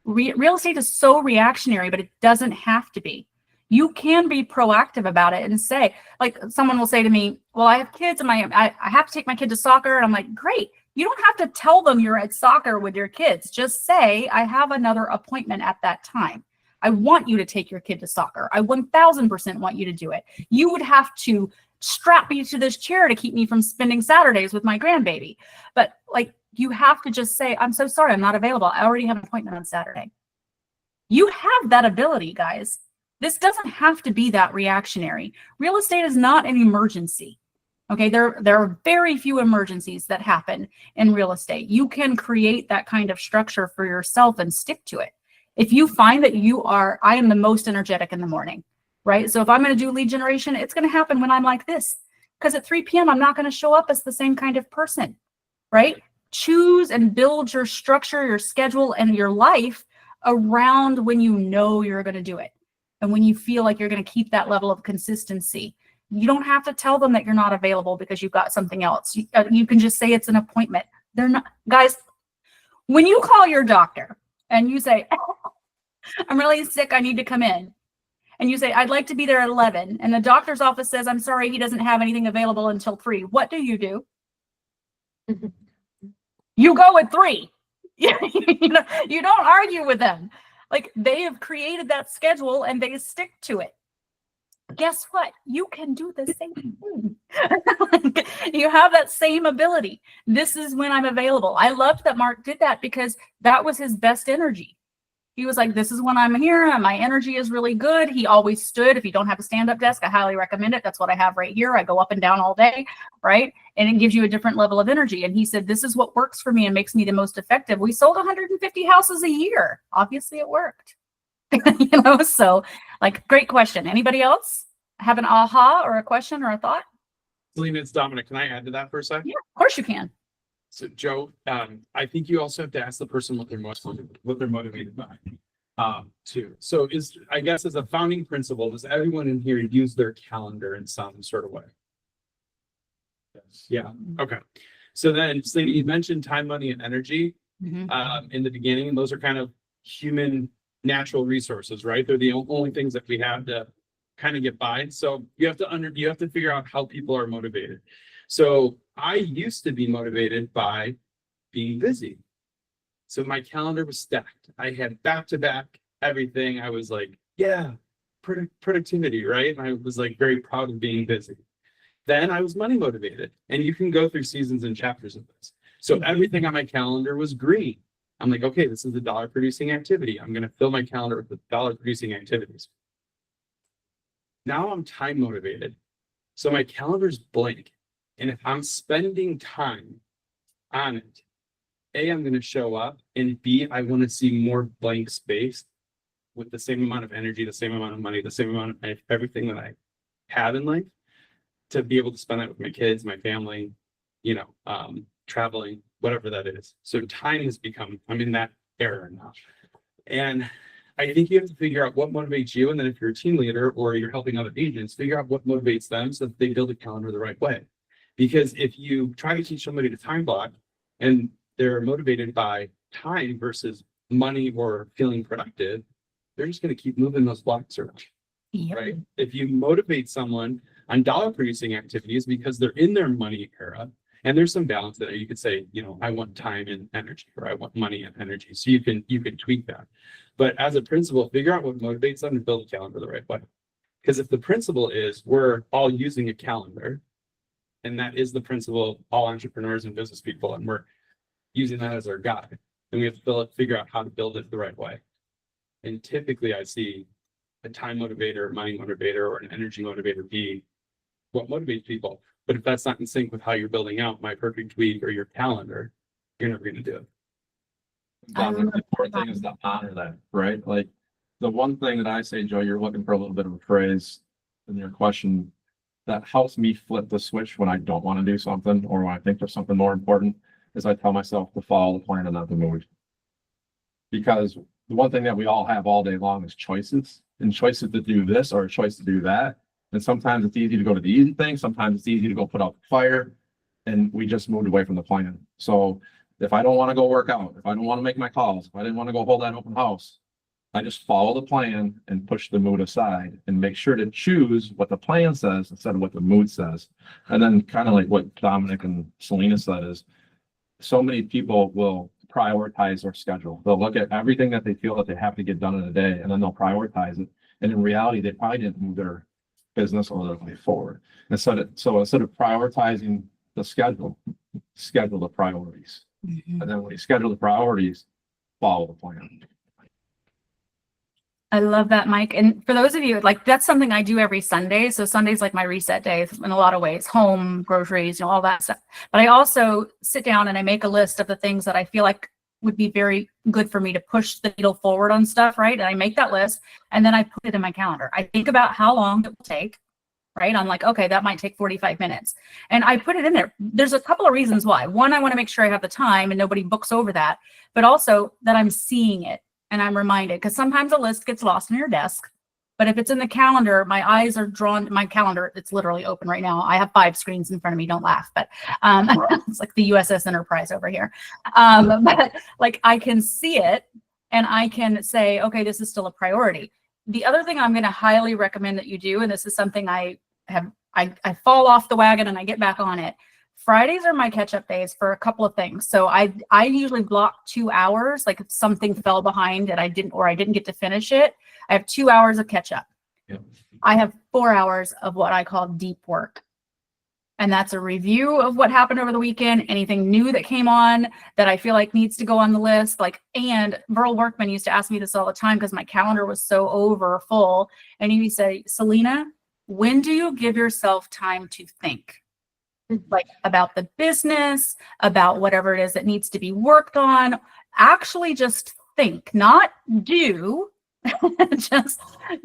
Real estate is so reactionary, but it doesn't have to be. You can be proactive about it and say, like, someone will say to me, well, I have kids and I have to take my kid to soccer. And I'm like, great. You don't have to tell them you're at soccer with your kids. Just say, I have another appointment at that time. I want you to take your kid to soccer. I 1000% want you to do it. You would have to strap me to this chair to keep me from spending Saturdays with my grandbaby. But like, you have to just say, I'm so sorry, I'm not available. I already have an appointment on Saturday. You have that ability, guys. This doesn't have to be that reactionary. Real estate is not an emergency. Okay, there are very few emergencies that happen in real estate. You can create that kind of structure for yourself and stick to it. If you find that I am the most energetic in the morning, right? So if I'm going to do lead generation, it's going to happen when I'm like this, because at 3 p.m., I'm not going to show up as the same kind of person, right? Choose and build your structure, your schedule, and your life around when you know you're going to do it. And when you feel like you're going to keep that level of consistency. You don't have to tell them that you're not available because you've got something else. You can just say it's an appointment. They're not, guys, when you call your doctor and you say, oh, I'm really sick, I need to come in. And you say, I'd like to be there at 11. And the doctor's office says, I'm sorry, he doesn't have anything available until 3. What do? You go at 3. You don't argue with them. Like they have created that schedule and they stick to it. Guess what? You can do the same thing. Like, you have that same ability. This is when I'm available. I loved that Mark did that because that was his best energy. He was like, this is when I'm here and my energy is really good. He always stood. If you don't have a stand-up desk, I highly recommend it. That's what I have right here. I go up and down all day, right? And it gives you a different level of energy. And he said, this is what works for me and makes me the most effective. We sold 150 houses a year. Obviously it worked. You know, so like, great question. Anybody else have an aha or a question or a thought? Selena, it's Dominic. Can I add to that for a second? Yeah, of course you can. So Joe, I think you also have to ask the person what they're motivated by, too. So I guess as a founding principle, does everyone in here use their calendar in some sort of way? Yeah, okay. So then, Selena, you mentioned time, money, and energy, in the beginning. Those are kind of human natural resources, right? They're the only things that we have to kind of get by. So you have to figure out how people are motivated. So I used to be motivated by being busy. So my calendar was stacked. I had back-to-back everything. I was like, yeah, productivity, right? And I was like very proud of being busy. Then I was money motivated. And you can go through seasons and chapters of this. So everything on my calendar was green. I'm like, okay, this is a dollar producing activity. I'm going to fill my calendar with dollar producing activities. Now I'm time motivated. So my calendar's blank. And if I'm spending time on it, A, I'm going to show up, and B, I want to see more blank space with the same amount of energy, the same amount of money, the same amount of everything that I have in life to be able to spend that with my kids, my family, traveling, whatever that is. So time has become, I'm in that era now. And I think you have to figure out what motivates you. And then if you're a team leader or you're helping other agents, figure out what motivates them so that they build a calendar the right way. Because if you try to teach somebody to time block and they're motivated by time versus money or feeling productive, they're just going to keep moving those blocks around, right? If you motivate someone on dollar producing activities because they're in their money era, and there's some balance there, you could say, I want time and energy, or I want money and energy. So you can tweak that. But as a principle, figure out what motivates them to build a calendar the right way. Because if the principle is we're all using a calendar, and that is the principle of all entrepreneurs and business people, and we're using that as our guide, then we have to figure out how to build it the right way. And typically I see a time motivator, money motivator, or an energy motivator be what motivates people. But if that's not in sync with how you're building out My Perfect Week or your calendar, you're never going to do it. The important thing is to honor that, right? Like the one thing that I say, Joe, you're looking for a little bit of a phrase in your question that helps me flip the switch when I don't want to do something or when I think there's something more important is I tell myself to follow the plan and not the mood. Because the one thing that we all have all day long is choices, and choices to do this or a choice to do that. And sometimes it's easy to go to the easy thing. Sometimes it's easy to go put out the fire, and we just moved away from the plan. So if I don't want to go work out, if I don't want to make my calls, if I didn't want to go hold that open house, I just follow the plan and push the mood aside and make sure to choose what the plan says instead of what the mood says. And then kind of like what Dominic and Selena said is so many people will prioritize their schedule. They'll look at everything that they feel that they have to get done in a day, and then they'll prioritize it. And in reality, they probably didn't move their business or their way forward. So instead of prioritizing the schedule the priorities. And then when you schedule the priorities, follow the plan. I love that, Mike. And for those of you, like, that's something I do every Sunday. So Sunday's like my reset day in a lot of ways, home, groceries, all that stuff. But I also sit down and I make a list of the things that I feel like would be very good for me to push the needle forward on stuff, right? And I make that list and then I put it in my calendar. I think about how long it will take, right? I'm like, okay, that might take 45 minutes. And I put it in there. There's a couple of reasons why. One, I want to make sure I have the time and nobody books over that, but also that I'm seeing it. And I'm reminded, because sometimes a list gets lost on your desk, but if it's in the calendar, my eyes are drawn to my calendar. It's literally open right now. I have 5 screens in front of me. Don't laugh, but it's like the USS Enterprise over here. But like I can see it and I can say, okay, this is still a priority. The other thing I'm going to highly recommend that you do, and this is something I fall off the wagon and I get back on it. Fridays are my catch up days for a couple of things. So I usually block 2 hours. Like if something fell behind and I didn't get to finish it, I have 2 hours of catch up. Yep. I have 4 hours of what I call deep work. And that's a review of what happened over the weekend, anything new that came on that I feel like needs to go on the list. And Burl Workman used to ask me this all the time because my calendar was so over full. And he would say, Selina, when do you give yourself time to think? Like about the business, about whatever it is that needs to be worked on. Actually just think, not do,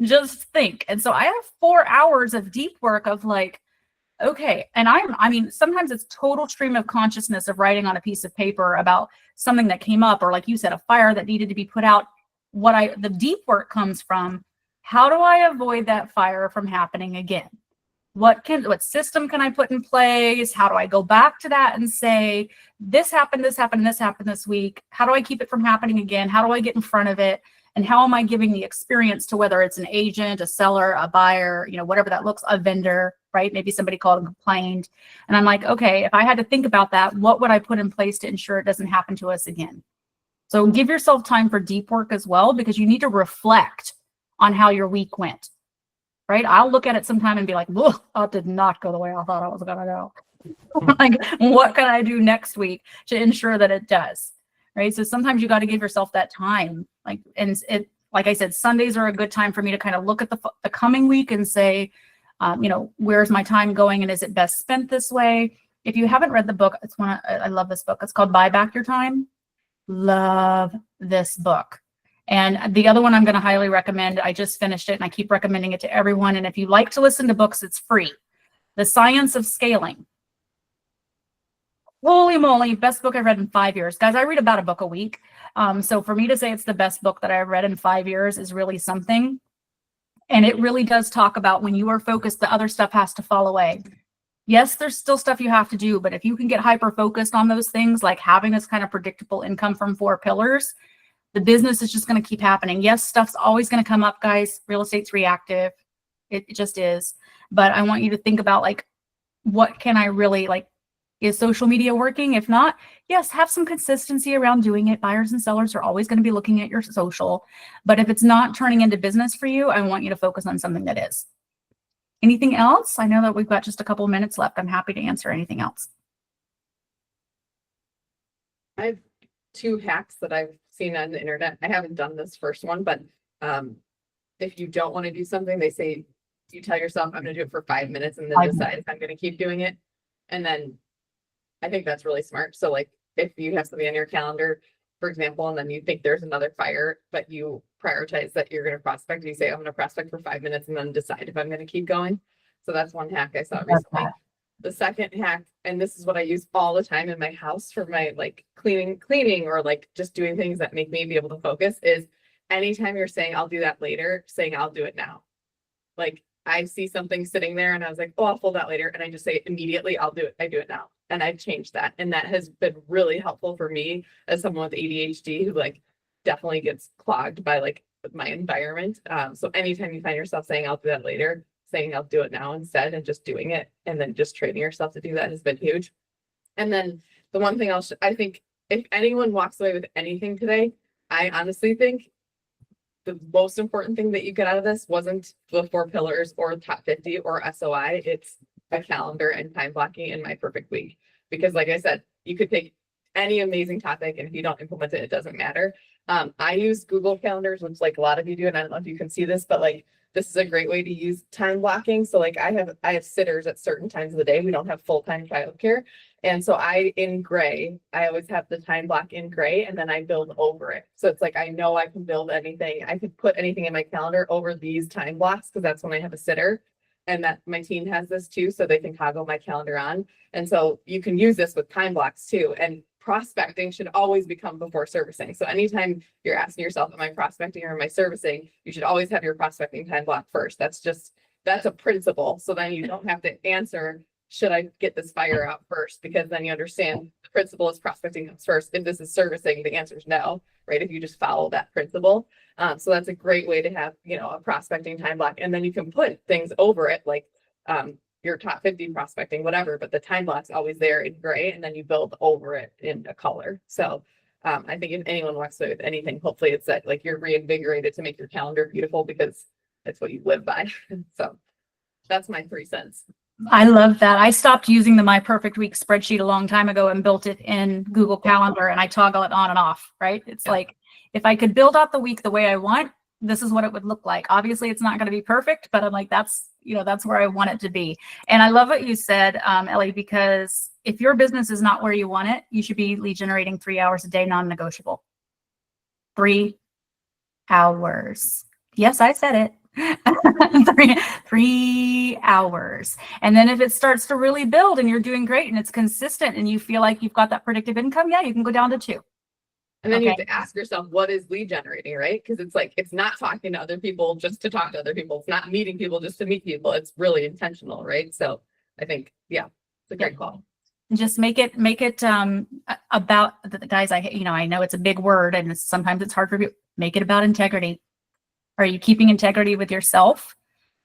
just think. And so I have 4 hours of deep work of like, okay. And I mean, sometimes it's total stream of consciousness of writing on a piece of paper about something that came up, or like you said, a fire that needed to be put out. The deep work comes from, how do I avoid that fire from happening again? What system can I put in place? How do I go back to that and say, this happened, and this happened this week. How do I keep it from happening again? How do I get in front of it? And how am I giving the experience to whether it's an agent, a seller, a buyer, whatever that looks, a vendor, right? Maybe somebody called and complained. And I'm like, okay, if I had to think about that, what would I put in place to ensure it doesn't happen to us again? So give yourself time for deep work as well, because you need to reflect on how your week went, right? I'll look at it sometime and be like, whoa, that did not go the way I thought it was going to go. Like, what can I do next week to ensure that it does? Right. So sometimes you got to give yourself that time. Like I said, Sundays are a good time for me to kind of look at the coming week and say, where's my time going and is it best spent this way? If you haven't read the book, I love this book. It's called Buy Back Your Time. Love this book. And the other one I'm going to highly recommend, I just finished it and I keep recommending it to everyone. And if you like to listen to books, it's free. The Science of Scaling. Holy moly, best book I've read in 5 years. Guys, I read about a book a week. So for me to say it's the best book that I've read in 5 years is really something. And it really does talk about when you are focused, the other stuff has to fall away. Yes, there's still stuff you have to do, but if you can get hyper-focused on those things, like having this kind of predictable income from 4 pillars, the business is just going to keep happening. Yes, stuff's always going to come up, guys. Real estate's reactive. It just is. But I want you to think about, like, what can I really, like, is social media working? If not, yes, have some consistency around doing it. Buyers and sellers are always going to be looking at your social. But if it's not turning into business for you, I want you to focus on something that is. Anything else? I know that we've got just a couple of minutes left. I'm happy to answer anything else. I have 2 hacks that I've seen on the internet. I haven't done this first one, but if you don't want to do something, they say you tell yourself, I'm going to do it for 5 minutes and then decide if I'm going to keep doing it. And then I think that's really smart. So like if you have something on your calendar, for example, and then you think there's another fire, but you prioritize that you're going to prospect, you say, I'm going to prospect for 5 minutes and then decide if I'm going to keep going. So that's one hack I saw recently. The second hack, and this is what I use all the time in my house for my like cleaning or like just doing things that make me be able to focus, is anytime you're saying I'll do that later, saying I'll do it now. Like I see something sitting there and I was like, oh, I'll fold that later. And I just say immediately, I'll do it. I do it now. And I've changed that. And that has been really helpful for me as someone with ADHD who like definitely gets clogged by like my environment. So anytime you find yourself saying I'll do that later, saying I'll do it now instead and just doing it and then just training yourself to do that has been huge. And then the one thing I think if anyone walks away with anything today, I honestly think the most important thing that you get out of this wasn't the 4 pillars or top 50 or SOI. It's a calendar and time blocking in my perfect week. Because like I said, you could take any amazing topic and if you don't implement it, it doesn't matter. I use Google calendars, which like a lot of you do. And I don't know if you can see this, but like, this is a great way to use time blocking. So like I have sitters at certain times of the day. We don't have full-time childcare. And so in gray, I always have the time block in gray and then I build over it. So it's like, I know I can build anything. I could put anything in my calendar over these time blocks because that's when I have a sitter. And that my team has this too, so they can toggle my calendar on. And so you can use this with time blocks too. And prospecting should always become before servicing. So anytime you're asking yourself, am I prospecting or am I servicing? You should always have your prospecting time block first. That's a principle. So then you don't have to answer, should I get this fire out first? Because then you understand the principle is prospecting comes first. If this is servicing, the answer is no, right? If you just follow that principle. So that's a great way to have, a prospecting time block. And then you can put things over it. Like your top 50 prospecting, whatever, but the time block's always there in gray, and then you build over it in a color. So I think if anyone wants to with anything, hopefully it's that like you're reinvigorated to make your calendar beautiful because that's what you live by. So that's my 3 cents. I love that. I stopped using the My Perfect Week spreadsheet a long time ago and built it in Google Calendar, and I toggle it on and off, right? It's like, if I could build out the week the way I want, this is what it would look like. Obviously it's not going to be perfect, but I'm like, that's where I want it to be. And I love what you said, Ellie, because if your business is not where you want it, you should be lead generating 3 hours a day, non-negotiable. 3 hours. Yes, I said it. 3 hours. And then if it starts to really build and you're doing great and it's consistent and you feel like you've got that predictive income, yeah, you can go down to 2. And then you have to ask yourself, what is lead generating, right? Because it's like, it's not talking to other people just to talk to other people. It's not meeting people just to meet people. It's really intentional, right? So I think, yeah, it's a great call. Just make it about the guys. I know it's a big word and sometimes it's hard for you. Make it about integrity. Are you keeping integrity with yourself?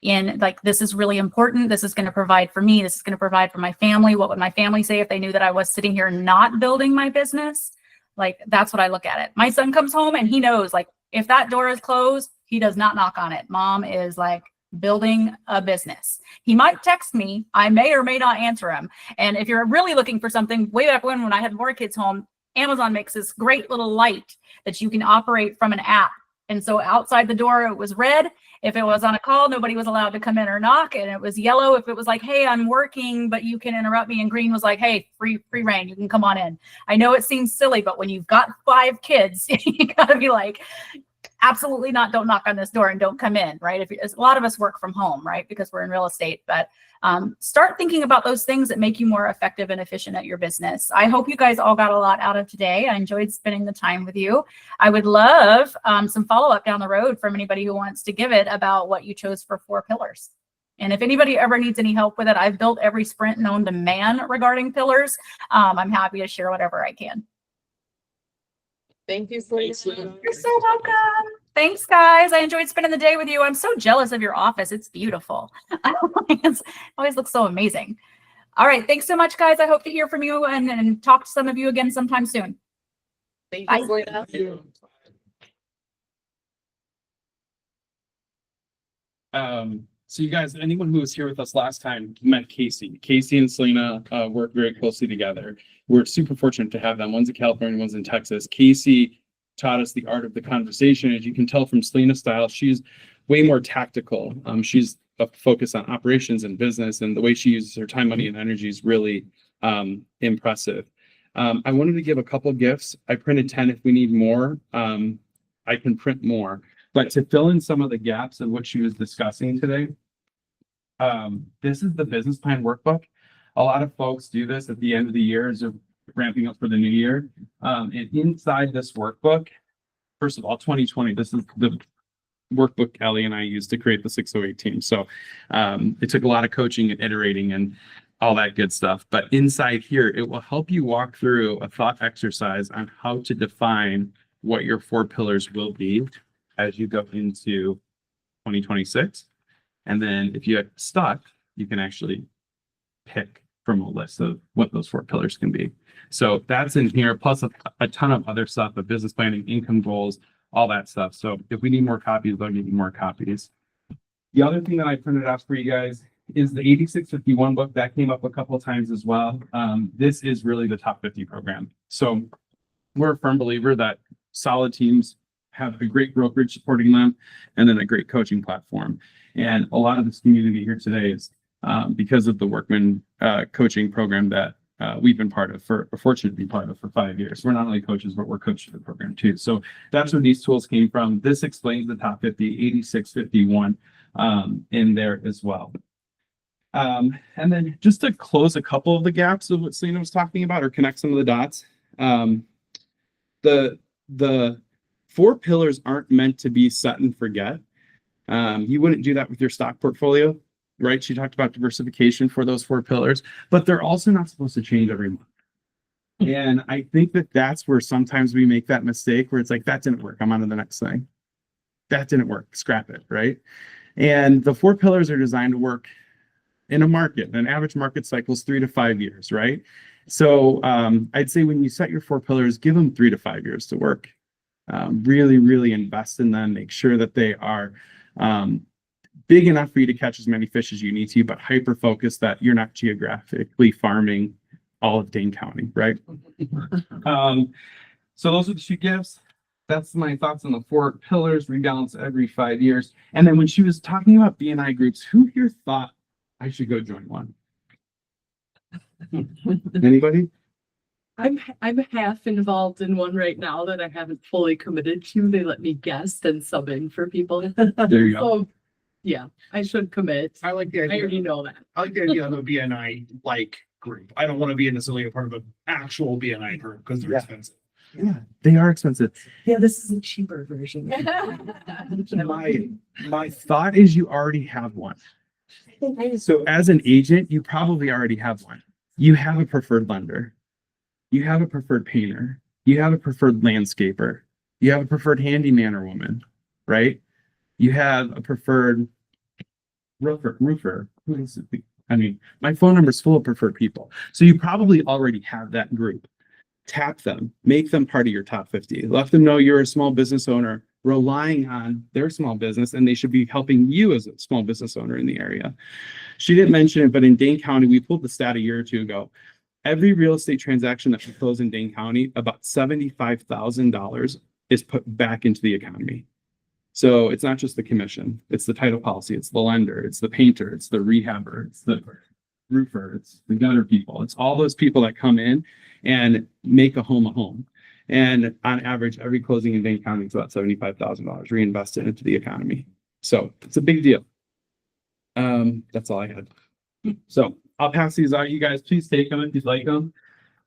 In like, this is really important. This is going to provide for me. This is going to provide for my family. What would my family say if they knew that I was sitting here not building my business? Like, that's what I look at it. My son comes home and he knows, like, if that door is closed, he does not knock on it. Mom is like building a business. He might text me. I may or may not answer him. And if you're really looking for something, way back when I had more kids home, Amazon makes this great little light that you can operate from an app. And so outside the door, it was red. If it was on a call, nobody was allowed to come in or knock. And it was yellow if it was like, hey, I'm working, but you can interrupt me. And green was like, hey, free reign. You can come on in. I know it seems silly, but when you've got 5 kids, you gotta be like, absolutely not. Don't knock on this door and don't come in, right? If a lot of us work from home, right? Because we're in real estate, but start thinking about those things that make you more effective and efficient at your business. I hope you guys all got a lot out of today. I enjoyed spending the time with you. I would love some follow-up down the road from anybody who wants to give it about what you chose for 4 pillars. And if anybody ever needs any help with it, I've built every sprint known to man regarding pillars. I'm happy to share whatever I can. Thank you, Selina. You're so welcome. Thanks, guys. I enjoyed spending the day with you. I'm so jealous of your office. It's beautiful. It always looks so amazing. All right. Thanks so much, guys. I hope to hear from you and talk to some of you again sometime soon. Thank Bye. you, Selina. So you guys, anyone who was here with us last time met Casey. Casey and Selina work very closely together. We're super fortunate to have them. One's in California, one's in Texas. Casey taught us the art of the conversation. As you can tell from Selina's style, she's way more tactical. She's focused on operations and business, and the way she uses her time, money, and energy is really impressive. I wanted to give a couple gifts. I printed 10. If we need more, I can print more. But to fill in some of the gaps of what she was discussing today, this is the business plan workbook. A lot of folks do this at the end of the year as they're ramping up for the new year. And inside this workbook, first of all, 2020, this is the workbook Ellie and I used to create the 608 team. So it took a lot of coaching and iterating and all that good stuff. But inside here, it will help you walk through a thought exercise on how to define what your 4 pillars will be as you go into 2026. And then if you get stuck, you can actually pick from a list of what those 4 pillars can be. So that's in here, plus a ton of other stuff, of business planning, income goals, all that stuff. So if we need more copies, they'll give you more copies. The other thing that I printed out for you guys is the 8651 book. That came up a couple of times as well. This is really the top 50 program. So we're a firm believer that solid teams have a great brokerage supporting them and then a great coaching platform. And a lot of this community here today is because of the Workman coaching program that we've been fortunate to be part of for 5 years. We're not only coaches, but we're coaches of the program too. So that's where these tools came from. This explains the top 50, 8651 in there as well. And then just to close a couple of the gaps of what Selina was talking about or connect some of the dots, the 4 pillars aren't meant to be set and forget. You wouldn't do that with your stock portfolio, right? She talked about diversification for those 4 pillars, but they're also not supposed to change every month. And I think that that's where sometimes we make that mistake where it's like, that didn't work. I'm on to the next thing. That didn't work. Scrap it, right? And the 4 pillars are designed to work in a market. An average market cycle is 3 to 5 years, right? So I'd say when you set your 4 pillars, give them 3 to 5 years to work. Really, really invest in them. Make sure that they are big enough for you to catch as many fish as you need to, but hyper focus that you're not geographically farming all of Dane County, right? So those are the 2 gifts. That's my thoughts on the 4 pillars, rebalance every 5 years. And then when she was talking about BNI groups, who here thought I should go join one? Anybody? I'm half involved in one right now that I haven't fully committed to. They let me guest and sub in for people. There you go. So, yeah, I should commit. I like the I idea. already know that. I like the idea of a BNI like group. I don't want to be necessarily a part of an actual BNI group because they're Yeah. expensive. Yeah, they are expensive. Yeah, this is a cheaper version. My thought is you already have one. So as an agent, you probably already have one. You have a preferred lender. You have a preferred painter. You have a preferred landscaper. You have a preferred handyman or woman, right? You have a preferred roofer. I mean, my phone number is full of preferred people. So you probably already have that group. Tap them, make them part of your top 50. Let them know you're a small business owner relying on their small business, and they should be helping you as a small business owner in the area. She didn't mention it, but in Dane County, we pulled the stat a year or 2 ago. Every real estate transaction that we close in Dane County, about $75,000 is put back into the economy. So it's not just the commission, it's the title policy, it's the lender, it's the painter, it's the rehabber, it's the roofer, it's the gutter people. It's all those people that come in and make a home. And on average, every closing in Dane County is about $75,000 reinvested into the economy. So it's a big deal. That's all I had. So I'll pass these out. You guys, please take them if you'd like them.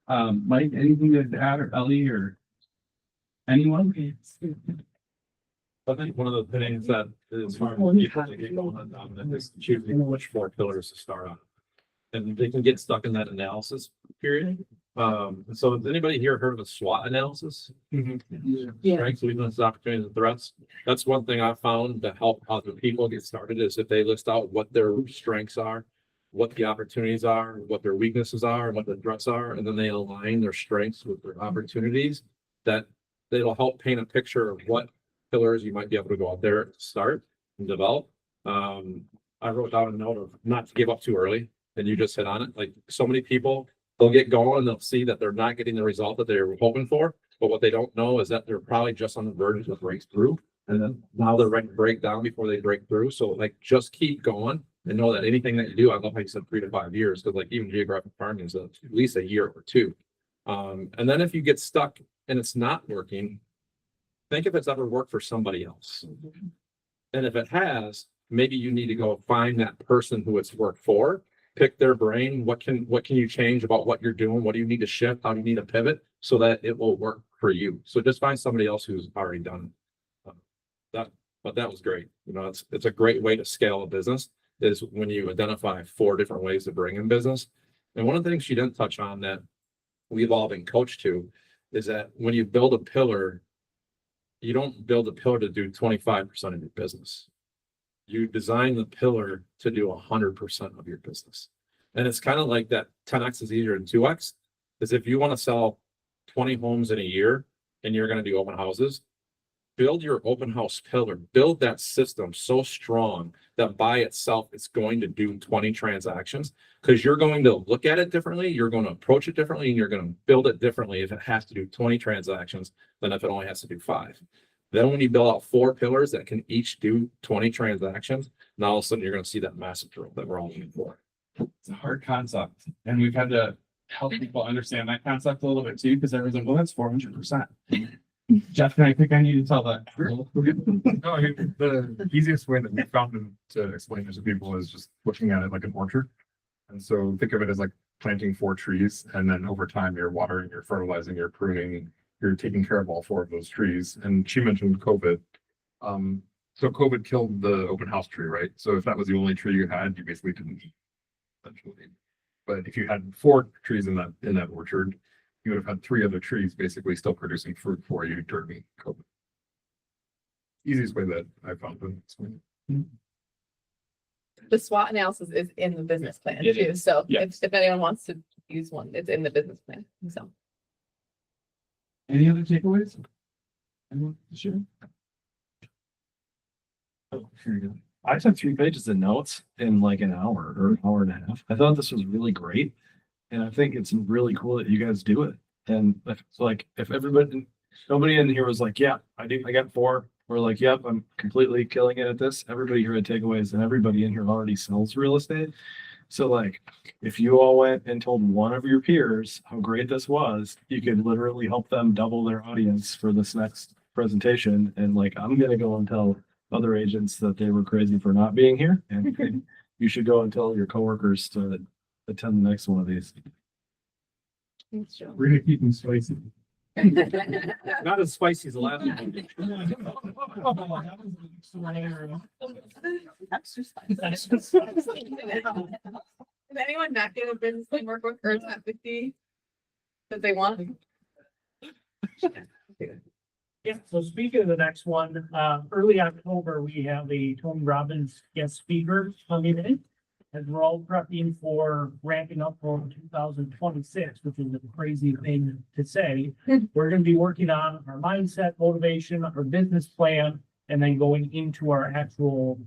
Mike, anything to add, or Ellie, or anyone? I think one of the things that is hard for people to get going on is choosing which 4 pillars to start on. And they can get stuck in that analysis period. So has anybody here heard of a SWOT analysis? Yeah. Strengths, weaknesses, opportunities, and threats. That's one thing I found to help other people get started is if they list out what their strengths are, what the opportunities are, what their weaknesses are, and what the threats are, and then they align their strengths with their opportunities, that it'll help paint a picture of what pillars you might be able to go out there to start and develop. I wrote down a note of not to give up too early, and you just hit on it. Like so many people, they'll get going and they'll see that they're not getting the result that they were hoping for. But what they don't know is that they're probably just on the verge of breakthrough. And then now they're ready to break down before they break through. So like just keep going and know that anything that you do, I love how you said 3 to 5 years, because like even geographic farming is at least a year or 2. And then if you get stuck and it's not working, think if it's ever worked for somebody else. And if it has, maybe you need to go find that person who it's worked for, pick their brain. What can you change about what you're doing? What do you need to shift? How do you need to pivot so that it will work for you? So just find somebody else who's already done it. But that was great. You know, it's a great way to scale a business is when you identify 4 different ways to bring in business. And one of the things she didn't touch on that we've all been coached to is that when you build a pillar, you don't build a pillar to do 25% of your business. You design the pillar to do 100% of your business. And it's kind of like that 10x is easier than 2x. Is if you want to sell 20 homes in a year and you're going to do open houses, build your open house pillar, build that system so strong that by itself it's going to do 20 transactions, because you're going to look at it differently, you're going to approach it differently, and you're going to build it differently if it has to do 20 transactions than if it only has to do 5. Then when you build out 4 pillars that can each do 20 transactions, now all of a sudden you're going to see that massive growth that we're all looking for. It's a hard concept, and we've had to help people understand that concept a little bit too, because everyone's like, well, that's 400%. Jeff, I think I need to tell that. No, the easiest way that we found to explain this to people is just looking at it like an orchard. And so think of it as like planting 4 trees, and then over time you're watering, you're fertilizing, you're pruning, you're taking care of all 4 of those trees. And she mentioned COVID. So COVID killed the open house tree, right? So if that was the only tree you had, you basically didn't eat, essentially. But if you had 4 trees in that orchard, you would have had 3 other trees basically still producing fruit for you during COVID. Easiest way that I found to explain it. The SWOT analysis is in the business plan It too, is, so yeah. if anyone wants to use one, it's in the business plan, so. Any other takeaways? Anyone to share? Oh, here you go. I took 3 pages of notes in like an hour or an hour and a half. I thought this was really great. And I think it's really cool that you guys do it. And if everybody, nobody in here was like, yeah, I got 4. Or like, yep, I'm completely killing it at this. Everybody here had takeaways and everybody in here already sells real estate. So like, if you all went and told one of your peers how great this was, you could literally help them double their audience for this next presentation. And like, I'm going to go and tell other agents that they were crazy for not being here. And you should go and tell your coworkers to attend the next one of these. Thanks, Joe. We're gonna keep them spicy. Not as spicy as the last one. Is anyone not get a business they work with or is at 50? That they want? Yeah, so speaking of the next one, early October, we have a Tony Robbins guest speaker coming in. As we're all prepping for ramping up for 2026, which is a crazy thing to say. We're gonna be working on our mindset, motivation, our business plan, and then going into our actual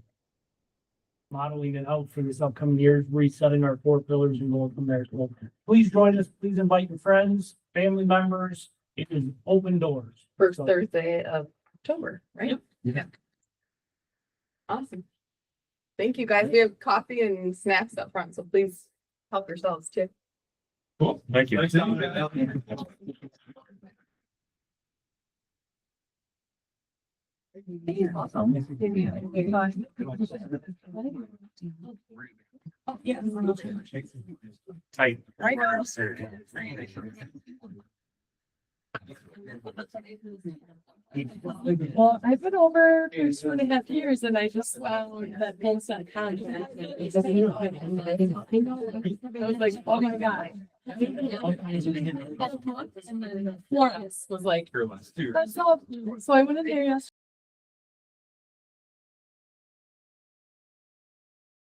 modeling it out for this upcoming year, resetting our 4 pillars and going from there. So please join us, please invite your friends, family members. It is open doors. First So- Thursday of October, right? Yeah. Awesome. Thank you, guys. We have coffee and snacks up front, so please help yourselves too. Cool. Thank you. Tight. Well, I've been over for 2.5 years and I just found that Pulse.com. I was like, oh my God. Florence was like, Here, let's do it. so I went in there yesterday.